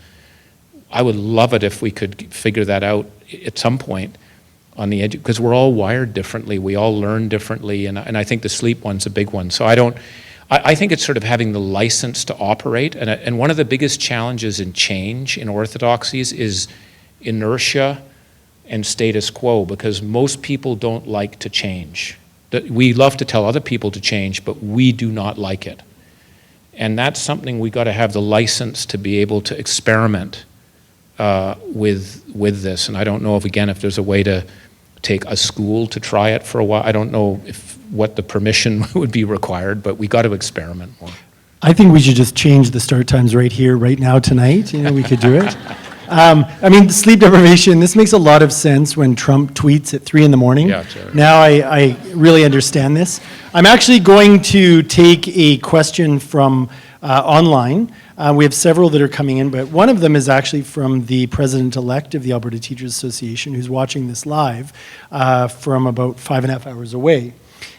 I would love it if we could figure that out at some point on the edge, because we're all wired differently. We all learn differently, and I think the sleep one's a big one. So I think it's sort of having the license to operate, and one of the biggest challenges in change in orthodoxies is inertia and status quo, because most people don't like to change. We love to tell other people to change, but we do not like it. And that's something we got to have the license to be able to experiment with this. And I don't know if there's a way to take a school to try it for a while. I don't know what the permission would be required, but we got to experiment more. I think we should just change the start times right here, right now, tonight. We could do it. Sleep deprivation, this makes a lot of sense when Trump tweets at 3 a.m. Yeah, sure. Now I really understand this. I'm actually going to take a question from online. We have several that are coming in, but one of them is actually from the president-elect of the Alberta Teachers Association, who's watching this live from about 5.5 hours away.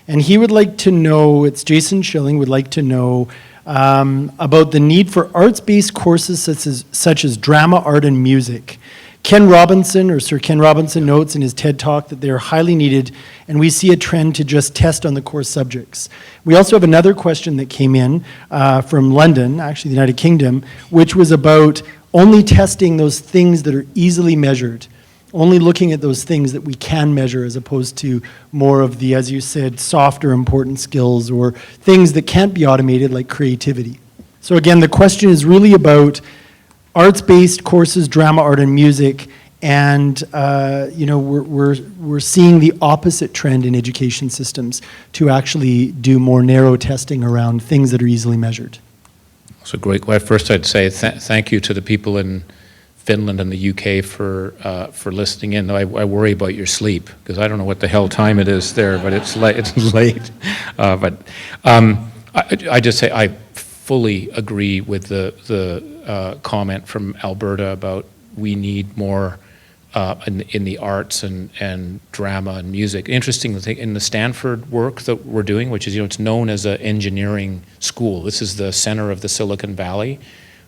And he would like to know, it's Jason Schilling, would like to know about the need for arts-based courses such as drama, art, and music. Sir Ken Robinson notes in his TED Talk that they're highly needed, and we see a trend to just test on the core subjects. We also have another question that came in from London, actually the United Kingdom, which was about only testing those things that are easily measured, only looking at those things that we can measure as opposed to more of the, as you said, softer important skills or things that can't be automated like creativity. So again, the question is really about arts-based courses, drama, art, and music, and we're seeing the opposite trend in education systems to actually do more narrow testing around things that are easily measured. So great. Well, first I'd say thank you to the people in Finland and the UK for listening in. I worry about your sleep because I don't know what the hell time it is there, but it's late. I just say I fully agree with the comment from Alberta about we need more in the arts and drama and music. Interesting thing in the Stanford work that we're doing, which is it's known as an engineering school. This is the center of the Silicon Valley.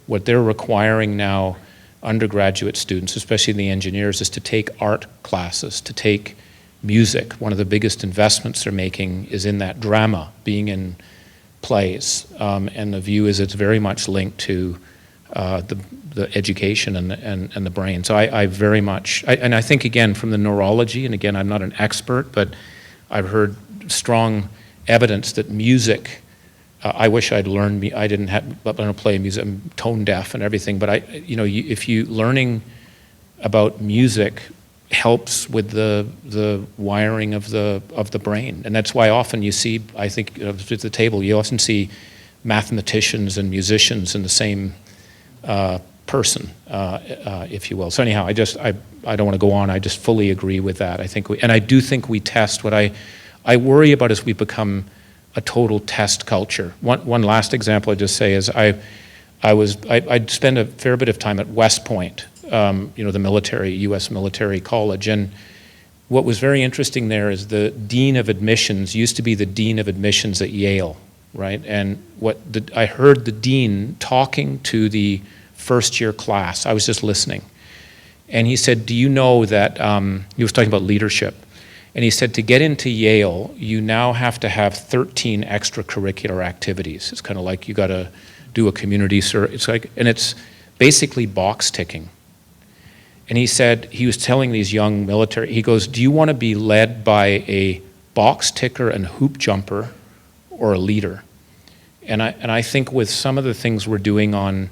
What they're requiring now undergraduate students, especially the engineers, is to take art classes, to take music. One of the biggest investments they're making is in that drama, being in plays, and the view is it's very much linked to the education and the brain. So I very much, and I think again from the neurology, and again I'm not an expert, but I've heard strong evidence that music. I wish I'd learned. I don't play music. I'm tone deaf and everything. But if you learning about music helps with the wiring of the brain, and that's why often you see. I think at the table you often see mathematicians and musicians in the same person, if you will. So anyhow, I don't want to go on. I just fully agree with that. I do think we test. What I worry about is we become a total test culture. One last example I'd just say is I'd spend a fair bit of time at West Point, the military, U.S. military college, and what was very interesting there is the dean of admissions used to be the dean of admissions at Yale, right? And I heard the dean talking to the first year class. I was just listening, and he said, "Do you know that?" He was talking about leadership. And he said to get into Yale, you now have to have 13 extracurricular activities. It's kind of like you got to do a community service. It's like, and it's basically box ticking. And he said, he was telling these young military, he goes, do you want to be led by a box ticker and hoop jumper or a leader? And I think with some of the things we're doing on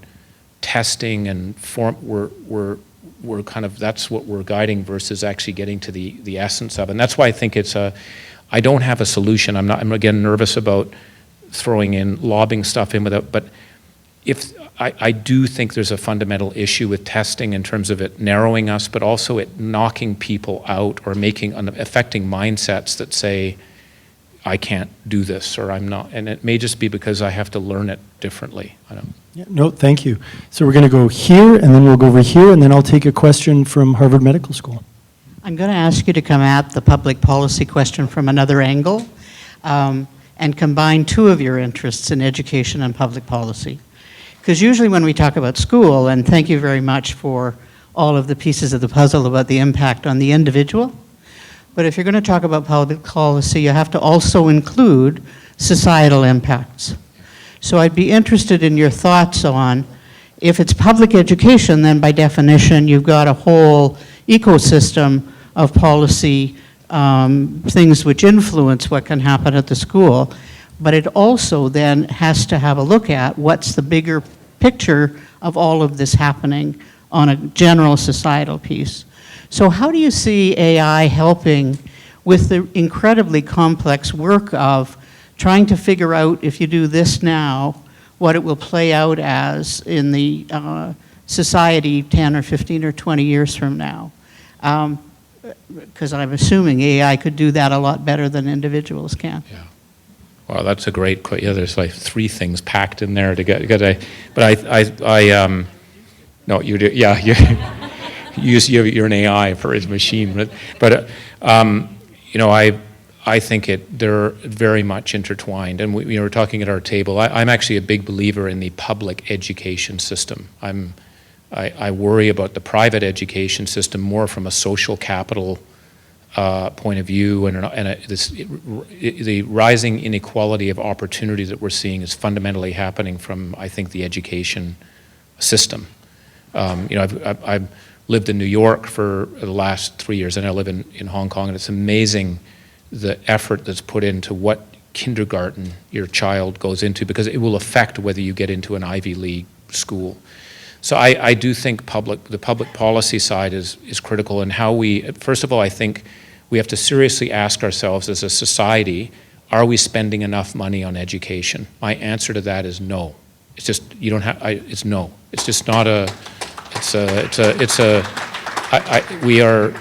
testing and we're kind of, that's what we're guiding versus actually getting to the essence of it. And that's why I think I don't have a solution. I'm again nervous about throwing in, lobbing stuff in with it, but I do think there's a fundamental issue with testing in terms of it narrowing us, but also it knocking people out or affecting mindsets that say, I can't do this, or I'm not, and it may just be because I have to learn it differently. I don't. Yeah, no, thank you. So we're going to go here, and then we'll go over here, and then I'll take a question from Harvard Medical School. I'm going to ask you to come at the public policy question from another angle and combine two of your interests in education and public policy. Because usually when we talk about school, and thank you very much for all of the pieces of the puzzle about the impact on the individual, but if you're going to talk about public policy, you have to also include societal impacts. So I'd be interested in your thoughts on, if it's public education, then by definition you've got a whole ecosystem of policy, things which influence what can happen at the school, but it also then has to have a look at what's the bigger picture of all of this happening on a general societal piece. So how do you see AI helping with the incredibly complex work of trying to figure out, if you do this now, what it will play out as in the society 10 or 15 or 20 years from now? Because I'm assuming AI could do that a lot better than individuals can. Yeah. Well, that's a great question. Yeah, there's like 3 things packed in there to get. But no, you do. Yeah, you're an AI for his machine. But you know, I think they're very much intertwined. And we were talking at our table. I'm actually a big believer in the public education system. I worry about the private education system more from a social capital point of view, and the rising inequality of opportunity that we're seeing is fundamentally happening from, I think, the education system. You know, I've lived in New York for the last 3 years, and I live in Hong Kong, and it's amazing the effort that's put into what kindergarten your child goes into, because it will affect whether you get into an Ivy League school. So I do think the public policy side is critical, and how first of all, I think we have to seriously ask ourselves as a society, are we spending enough money on education? My answer to that is no. It's just, you don't have, it's no. It's just not we are,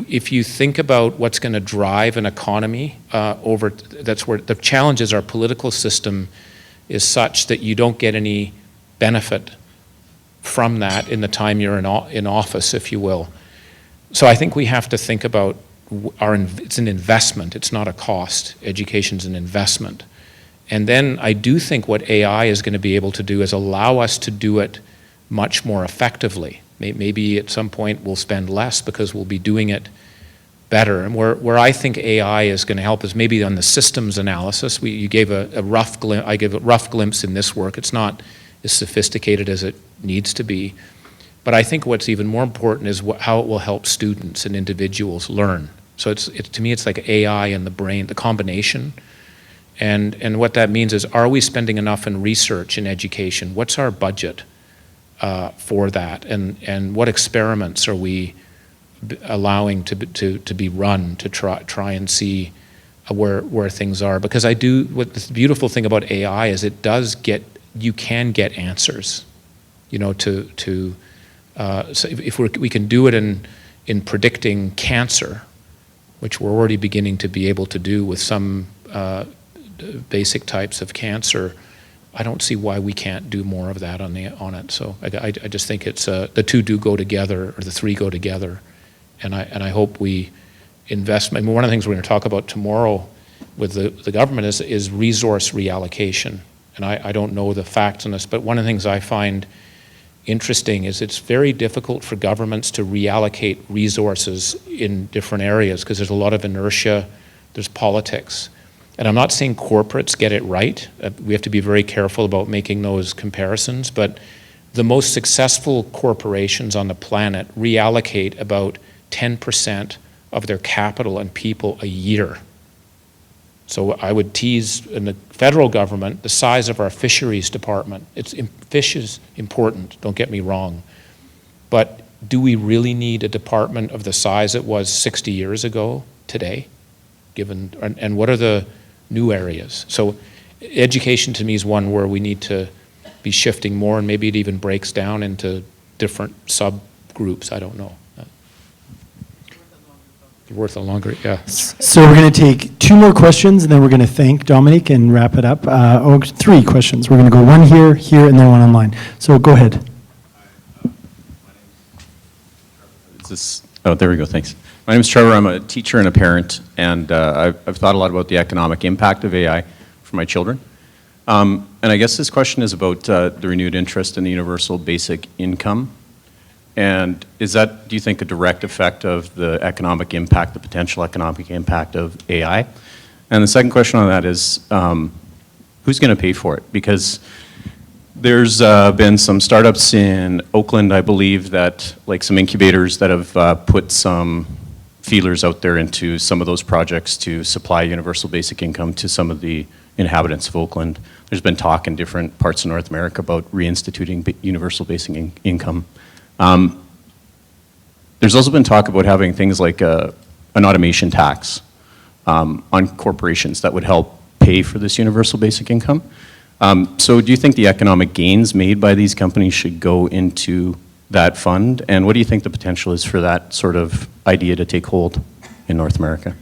if you think about what's going to drive an economy that's where the challenge is. Our political system is such that you don't get any benefit from that in the time you're in office, if you will. So I think we have to think about it's an investment, it's not a cost. Education's an investment. And then I do think what AI is going to be able to do is allow us to do it much more effectively. Maybe at some point we'll spend less because we'll be doing it better. And where I think AI is going to help is maybe on the systems analysis. You gave I gave a rough glimpse in this work. It's not as sophisticated as it needs to be. But I think what's even more important is how it will help students and individuals learn. So to me, it's like AI and the brain, the combination. And what that means is, are we spending enough in research and education? What's our budget for that? And what experiments are we allowing to be run to try and see where things are? Because what the beautiful thing about AI is you can get answers, you know, so if we can do it in predicting cancer, which we're already beginning to be able to do with some basic types of cancer, I don't see why we can't do more of that on it. So I just think it's the two do go together, or the three go together, and I hope we invest. I mean, one of the things we're going to talk about tomorrow with the government is resource reallocation, and I don't know the facts on this, but one of the things I find interesting is it's very difficult for governments to reallocate resources in different areas because there's a lot of inertia, there's politics. And I'm not saying corporates get it right. We have to be very careful about making those comparisons, but the most successful corporations on the planet reallocate about 10% of their capital and people a year. So I would tease in the federal government the size of our fisheries department. Fish is important, don't get me wrong. But do we really need a department of the size it was 60 years ago today? And what are the new areas? So education to me is one where we need to be shifting more, and maybe it even breaks down into different subgroups, I don't know. Worth a longer, yeah. So we're going to take 2 more questions, and then we're going to thank Dominic and wrap it up. 3 questions. We're going to go 1 here, here, and then 1 online. So go ahead. There we go, thanks. My name is Trevor. I'm a teacher and a parent, and I've thought a lot about the economic impact of AI for my children. And I guess this question is about the renewed interest in the universal basic income. And is that, do you think, a direct effect of the economic impact, the potential economic impact of AI? And the second question on that is, who's going to pay for it? Because there's been some startups in Oakland, I believe, that, like some incubators that have put some feelers out there into some of those projects to supply universal basic income to some of the inhabitants of Oakland. There's been talk in different parts of North America about reinstituting universal basic income. There's also been talk about having things like an automation tax on corporations that would help pay for this universal basic income. So do you think the economic gains made by these companies should go into that fund? And what do you think the potential is for that sort of idea to take hold in North America?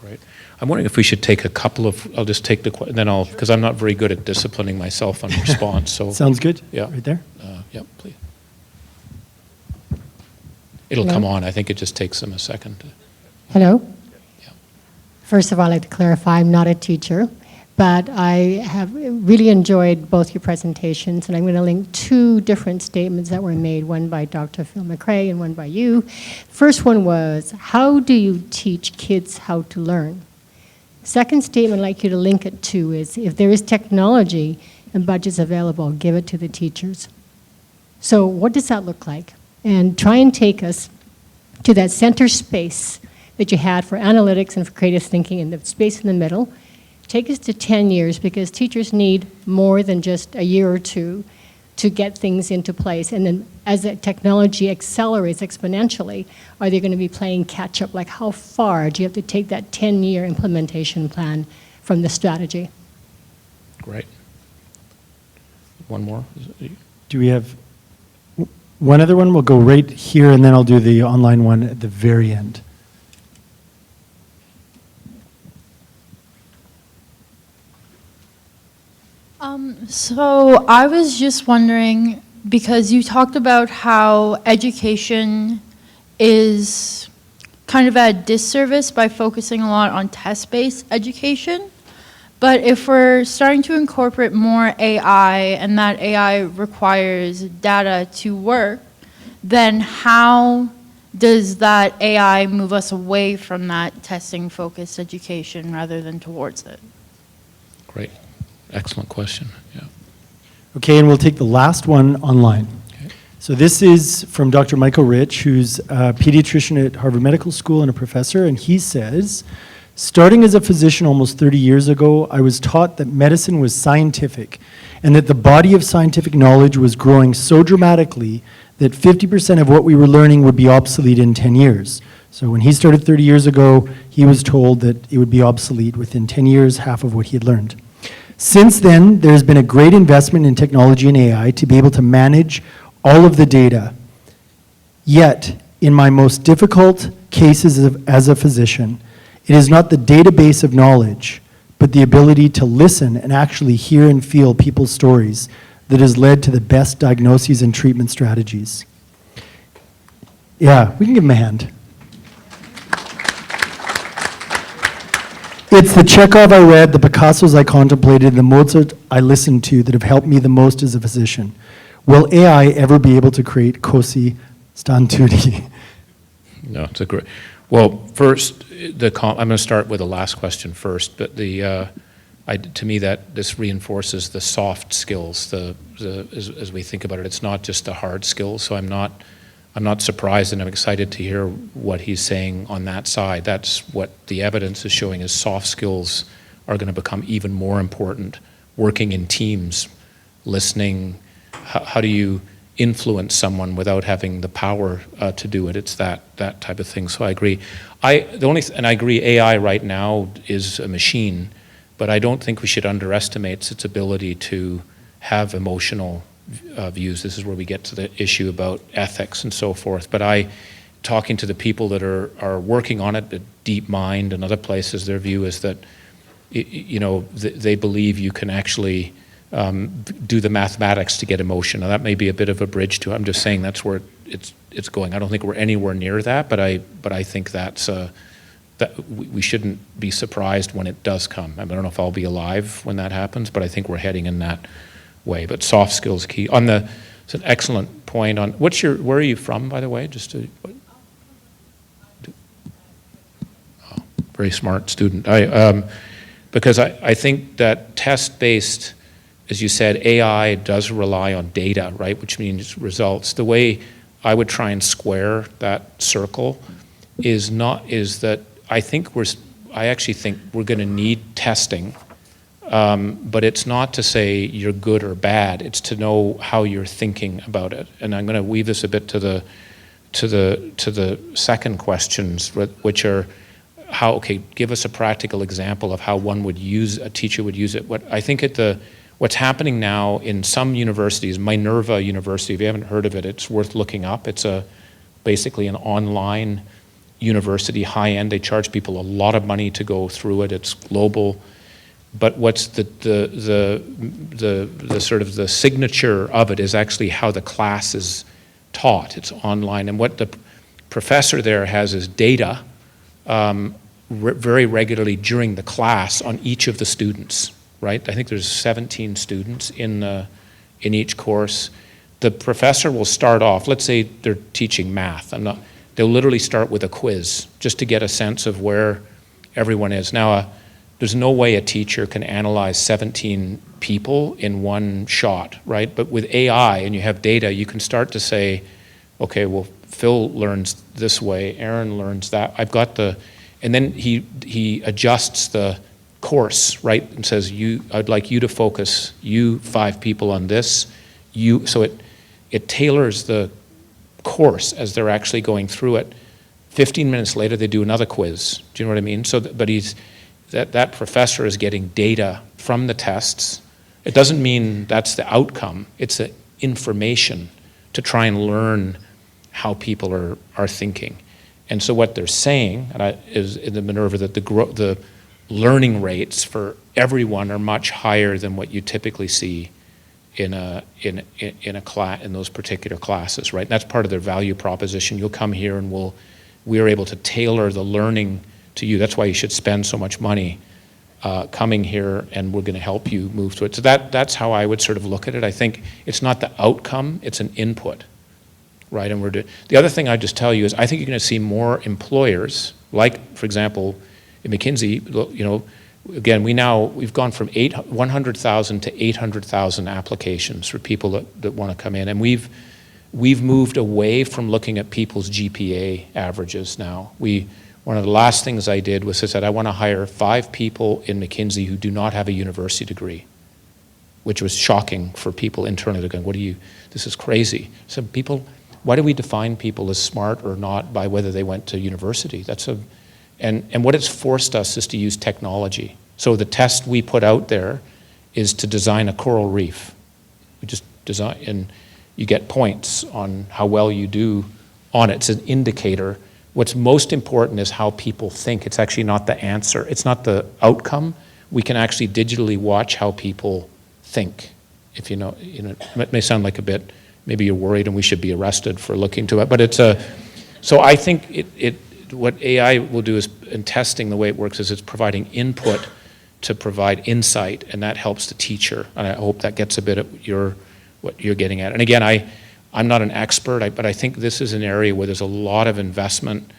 Right. I'm wondering if we should take a couple of, I'll just take the, then I'll, because I'm not very good at disciplining myself on response. So Sounds good. Yeah. Right there. Yeah, please. It'll come on. I think it just takes them a second. Hello. Yeah. First of all, I'd like to clarify, I'm not a teacher, but I have really enjoyed both your presentations, and I'm going to link 2 different statements that were made, one by Dr. Phil McRae and one by you. First one was, how do you teach kids how to learn? Second statement I'd like you to link it to is, if there is technology and budgets available, give it to the teachers. So what does that look like? And try and take us to that center space that you had for analytics and for creative thinking, and the space in the middle. Take us to 10 years, because teachers need more than just a year or 2 to get things into place. And then as the technology accelerates exponentially, are they going to be playing catch up? Like, how far do you have to take that 10-year implementation plan from the strategy? Great. One more? Do we have one other one? We'll go right here, and then I'll do the online one at the very end. So I was just wondering, because you talked about how education is kind of at a disservice by focusing a lot on test-based education. But if we're starting to incorporate more AI, and that AI requires data to work, then how does that AI move us away from that testing-focused education rather than towards it? Great. Excellent question. Yeah. Okay, and we'll take the last one online. Okay. So this is from Dr. Michael Rich, who's a pediatrician at Harvard Medical School and a professor, and he says, starting as a physician almost 30 years ago, I was taught that medicine was scientific and that the body of scientific knowledge was growing so dramatically that 50% of what we were learning would be obsolete in 10 years. So when he started 30 years ago, he was told that it would be obsolete within 10 years, half of what he had learned. Since then, there's been a great investment in technology and AI to be able to manage all of the data. Yet, in my most difficult cases as a physician, it is not the database of knowledge, but the ability to listen and actually hear and feel people's stories that has led to the best diagnoses and treatment strategies. Yeah, we can give him a hand. It's the Chekhov I read, the Picassos I contemplated, the Mozart I listened to that have helped me the most as a physician. will AI ever be able to create Kosi Stantudi? No, it's a great. Well, first, I'm going to start with the last question first. But to me, that this reinforces the soft skills. As we think about it, it's not just the hard skills. So I'm not surprised, and I'm excited to hear what he's saying on that side. That's what the evidence is showing: is soft skills are going to become even more important. Working in teams, listening. How do you influence someone without having the power to do it? It's that type of thing. So I agree. And I agree. AI right now is a machine, but I don't think we should underestimate its ability to have emotional views. This is where we get to the issue about ethics and so forth. But talking to the people that are working on it, at DeepMind and other places, their view is that they believe you can actually do the mathematics to get emotion. Now that may be a bit of a bridge to it. I'm just saying that's where it's going. I don't think we're anywhere near that, but I think that we shouldn't be surprised when it does come. I don't know if I'll be alive when that happens, but I think we're heading in that way. But soft skills key. It's an excellent point on where are you from, by the way? Very smart student. Because I think that test-based, as you said, AI does rely on data, right? Which means results. The way I would try and square that circle is that I actually think we're going to need testing, but it's not to say you're good or bad. It's to know how you're thinking about it. And I'm going to weave this a bit to the second questions, which are give us a practical example of how a teacher would use it. What's happening now in some universities, Minerva University, if you haven't heard of it, it's worth looking up. It's basically an online university, high-end. They charge people a lot of money to go through it. It's global. But what's the sort of the signature of it is actually how the class is taught. It's online. And what the professor there has is data very regularly during the class on each of the students. Right? I think there's 17 students in each course. The professor will start off, let's say they're teaching math. They'll literally start with a quiz just to get a sense of where everyone is. Now, there's no way a teacher can analyze 17 people in one shot, right? But with AI and you have data, you can start to say, okay, well, Phil learns this way, Aaron learns that. And then he adjusts the course, right, and says, I'd like you to focus, you 5 people on this, so it tailors the course as they're actually going through it. 15 minutes later, they do another quiz. Do you know what I mean? But that professor is getting data from the tests. It doesn't mean that's the outcome. It's the information to try and learn how people are thinking. And so what they're saying is in the Minerva that the learning rates for everyone are much higher than what you typically see in those particular classes, right? And that's part of their value proposition. You'll come here and we are able to tailor the learning to you. That's why you should spend so much money coming here, and we're going to help you move to it. So that's how I would sort of look at it. I think it's not the outcome; it's an input, right? And the other thing I'd just tell you is I think you're going to see more employers, like for example. In McKinsey, again, we've gone from 100,000 to 800,000 applications for people that want to come in, and we've moved away from looking at people's GPA averages now. One of the last things I did was I said I want to hire 5 people in McKinsey who do not have a university degree, which was shocking for people internally. They're going, this is crazy. So why do we define people as smart or not by whether they went to university? And what it's forced us is to use technology. So the test we put out there is to design a coral reef. We just design, and you get points on how well you do on it. It's an indicator. What's most important is how people think. It's actually not the answer. It's not the outcome. We can actually digitally watch how people think. If you know, it may sound like a bit, maybe you're worried and we should be arrested for looking to it, but so I think what AI will do is, in testing, the way it works is it's providing input to provide insight, and that helps the teacher. And I hope that gets a bit at your what you're getting at. And again, I'm not an expert, but I think this is an area where there's a lot of investment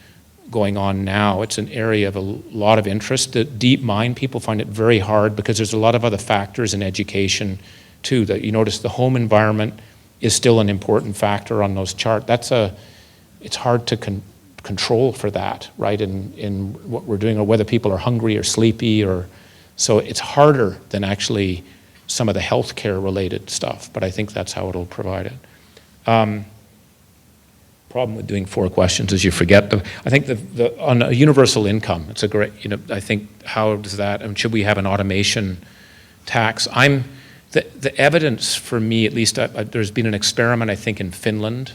going on now. It's an area of a lot of interest. The deep mind people find it very hard because there's a lot of other factors in education too. That you notice the home environment is still an important factor on those charts. It's hard to control for that, right? In what we're doing, or whether people are hungry or sleepy, or so it's harder than actually some of the healthcare related stuff. But I think that's how it'll provide it. Problem with doing 4 questions is you forget them. I think on a universal income, it's a great, I think, how does that, and should we have an automation tax? The evidence for me, at least, there's been an experiment, I think, in Finland,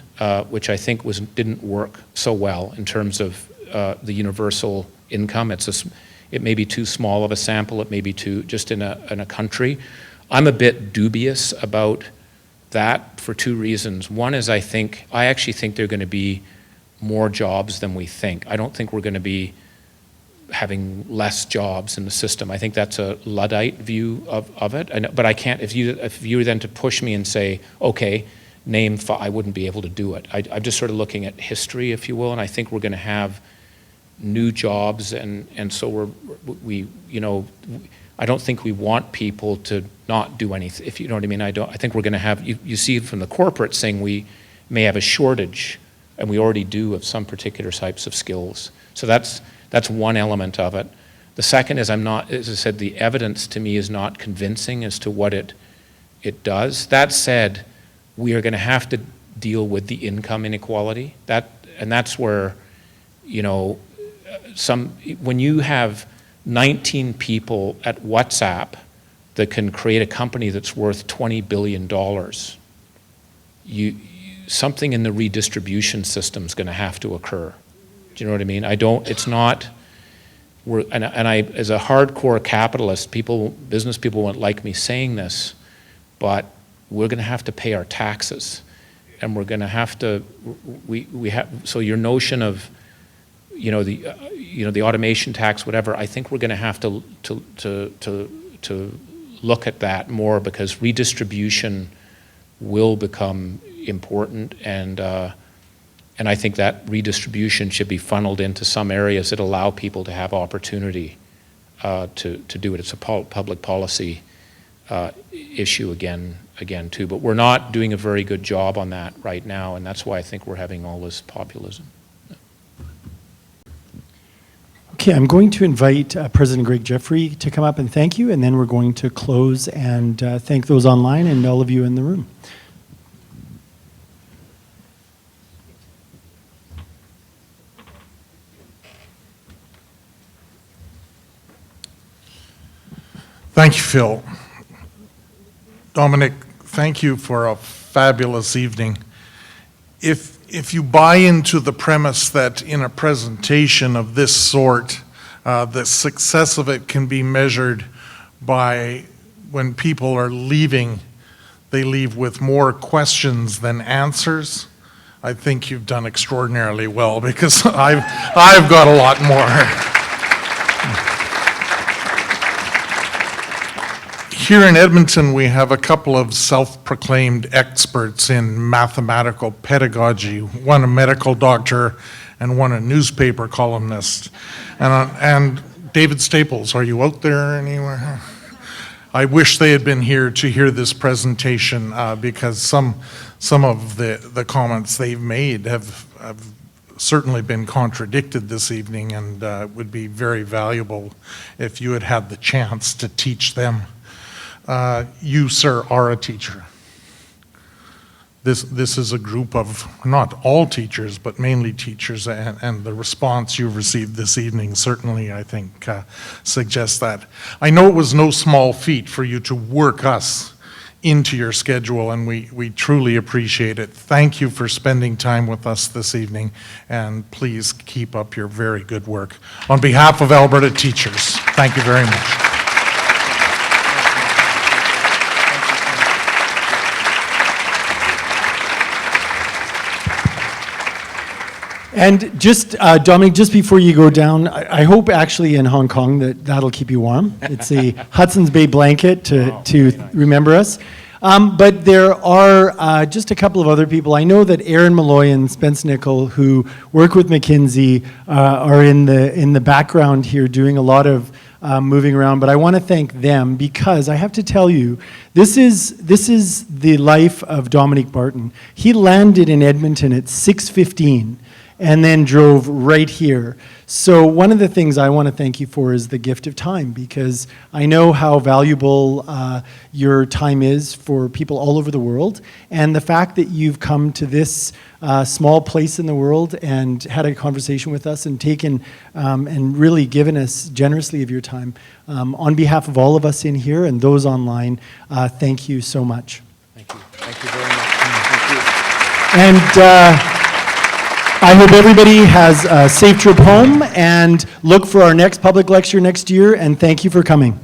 which I think didn't work so well in terms of the universal income. It may be too small of a sample. It may be too, just in a country. I'm a bit dubious about that for 2 reasons. One is I actually think there are going to be more jobs than we think. I don't think we're going to be having less jobs in the system. I think that's a Luddite view of it. But I can't, if you were then to push me and say, okay, name 5, I wouldn't be able to do it. I'm just sort of looking at history, if you will, and I think we're going to have new jobs, and so I don't think we want people to not do anything, if you know what I mean. I think we're going to have, you see from the corporate saying we may have a shortage, and we already do, of some particular types of skills. So that's one element of it. The second is as I said, the evidence to me is not convincing as to what it does. That said, we are going to have to deal with the income inequality. And that's where, when you have 19 people at WhatsApp that can create a company that's worth $20 billion, something in the redistribution system is going to have to occur. Do you know what I mean? It's not, and I, as a hardcore capitalist, business people won't like me saying this, but we're going to have to pay our taxes, and we're going to have to, so your notion of, the automation tax, whatever, I think we're going to have to look at that more, because redistribution will become important, and I think that redistribution should be funneled into some areas that allow people to have opportunity to do it. It's a public policy issue again too, but we're not doing a very good job on that right now, and that's why I think we're having all this populism. Okay, I'm going to invite President Greg Jeffrey to come up and thank you, and then we're going to close and thank those online and all of you in the room. Thank you, Phil. Dominic, thank you for a fabulous evening. If you buy into the premise that in a presentation of this sort, the success of it can be measured by when people are leaving, they leave with more questions than answers, I think you've done extraordinarily well, because I've got a lot more. Here in Edmonton, we have a couple of self-proclaimed experts in mathematical pedagogy, one a medical doctor and one a newspaper columnist. And David Staples, are you out there anywhere? I wish they had been here to hear this presentation, because some of the comments they've made have certainly been contradicted this evening, and would be very valuable if you had had the chance to teach them. You, sir, are a teacher. This is a group of, not all teachers, but mainly teachers, and the response you've received this evening certainly, I think, suggests that. I know it was no small feat for you to work us into your schedule, and we truly appreciate it. Thank you for spending time with us this evening, and please keep up your very good work. On behalf of Alberta teachers, thank you very much. And just, Dominic, just before you go down, I hope actually in Hong Kong that'll keep you warm. It's a Hudson's Bay blanket to remember us. But there are just a couple of other people. I know that Aaron Malloy and Spence Nickel, who work with McKinsey, are in the background here doing a lot of moving around. But I want to thank them because I have to tell you, this is the life of Dominic Barton. He landed in Edmonton at 6:15 and then drove right here. So one of the things I want to thank you for is the gift of time, because I know how valuable your time is for people all over the world, and the fact that you've come to this small place in the world and had a conversation with us and taken and really given us generously of your time. On behalf of all of us in here and those online, thank you so much. Thank you. Thank you very much. Thank you. And I hope everybody has a safe trip home, and look for our next public lecture next year, and thank you for coming.